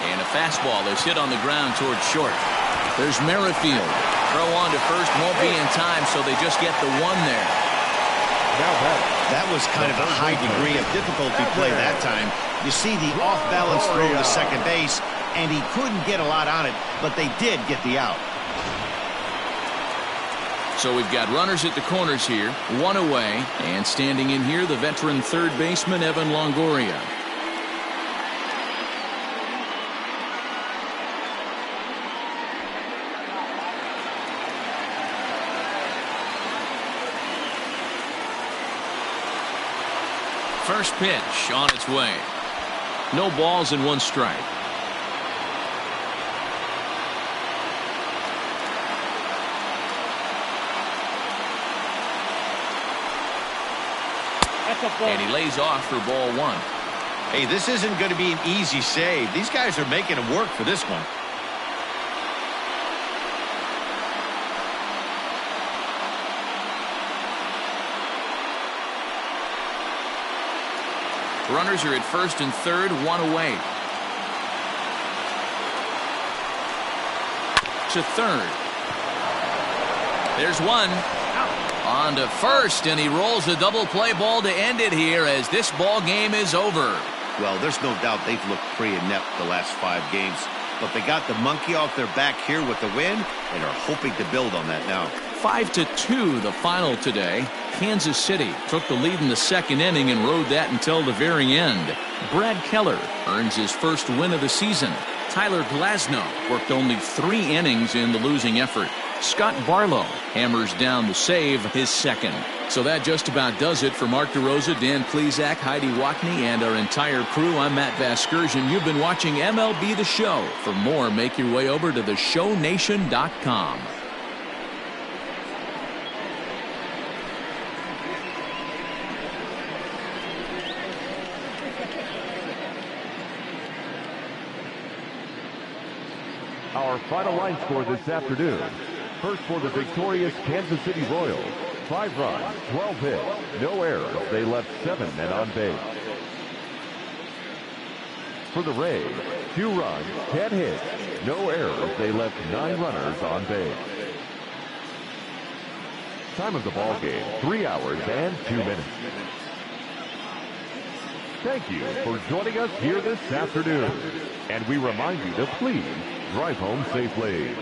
And a fastball is hit on the ground towards short. There's Merrifield. Throw on to first won't be in time, so they just get the one there. That was kind of a high degree of difficulty play that time. You see the off-balance throw to second base, and he couldn't get a lot on it, but they did get the out. So we've got runners at the corners here, one away, and standing in here, the veteran third baseman, Evan Longoria. First pitch on its way. No balls and one strike. And he lays off for ball one. Hey, this isn't going to be an easy save. These guys are making him work for this one. Runners are at first and third, one away. To third. There's one. On to first, and he rolls a double play ball to end it here as this ball game is over. Well, there's no doubt they've looked pretty inept the last 5 games, but they got the monkey off their back here with the win and are hoping to build on that now. 5-2 the final today. Kansas City took the lead in the second inning and rode that until the very end. Brad Keller earns his first win of the season. Tyler Glasnow worked only 3 innings in the losing effort. Scott Barlow hammers down the save, his second. So that just about does it for Mark DeRosa, Dan Plesac, Heidi Wackney, and our entire crew. I'm Matt Vasgersian. You've been watching MLB The Show. For more, make your way over to theshownation.com. Our final line score this afternoon. First for the victorious Kansas City Royals. 5 runs, 12 hits, no errors. They left 7 men on base. For the Rays, 2 runs, 10 hits, no errors. They left 9 runners on base. Time of the ball game, 3 hours and 2 minutes. Thank you for joining us here this afternoon. And we remind you to please drive home safely.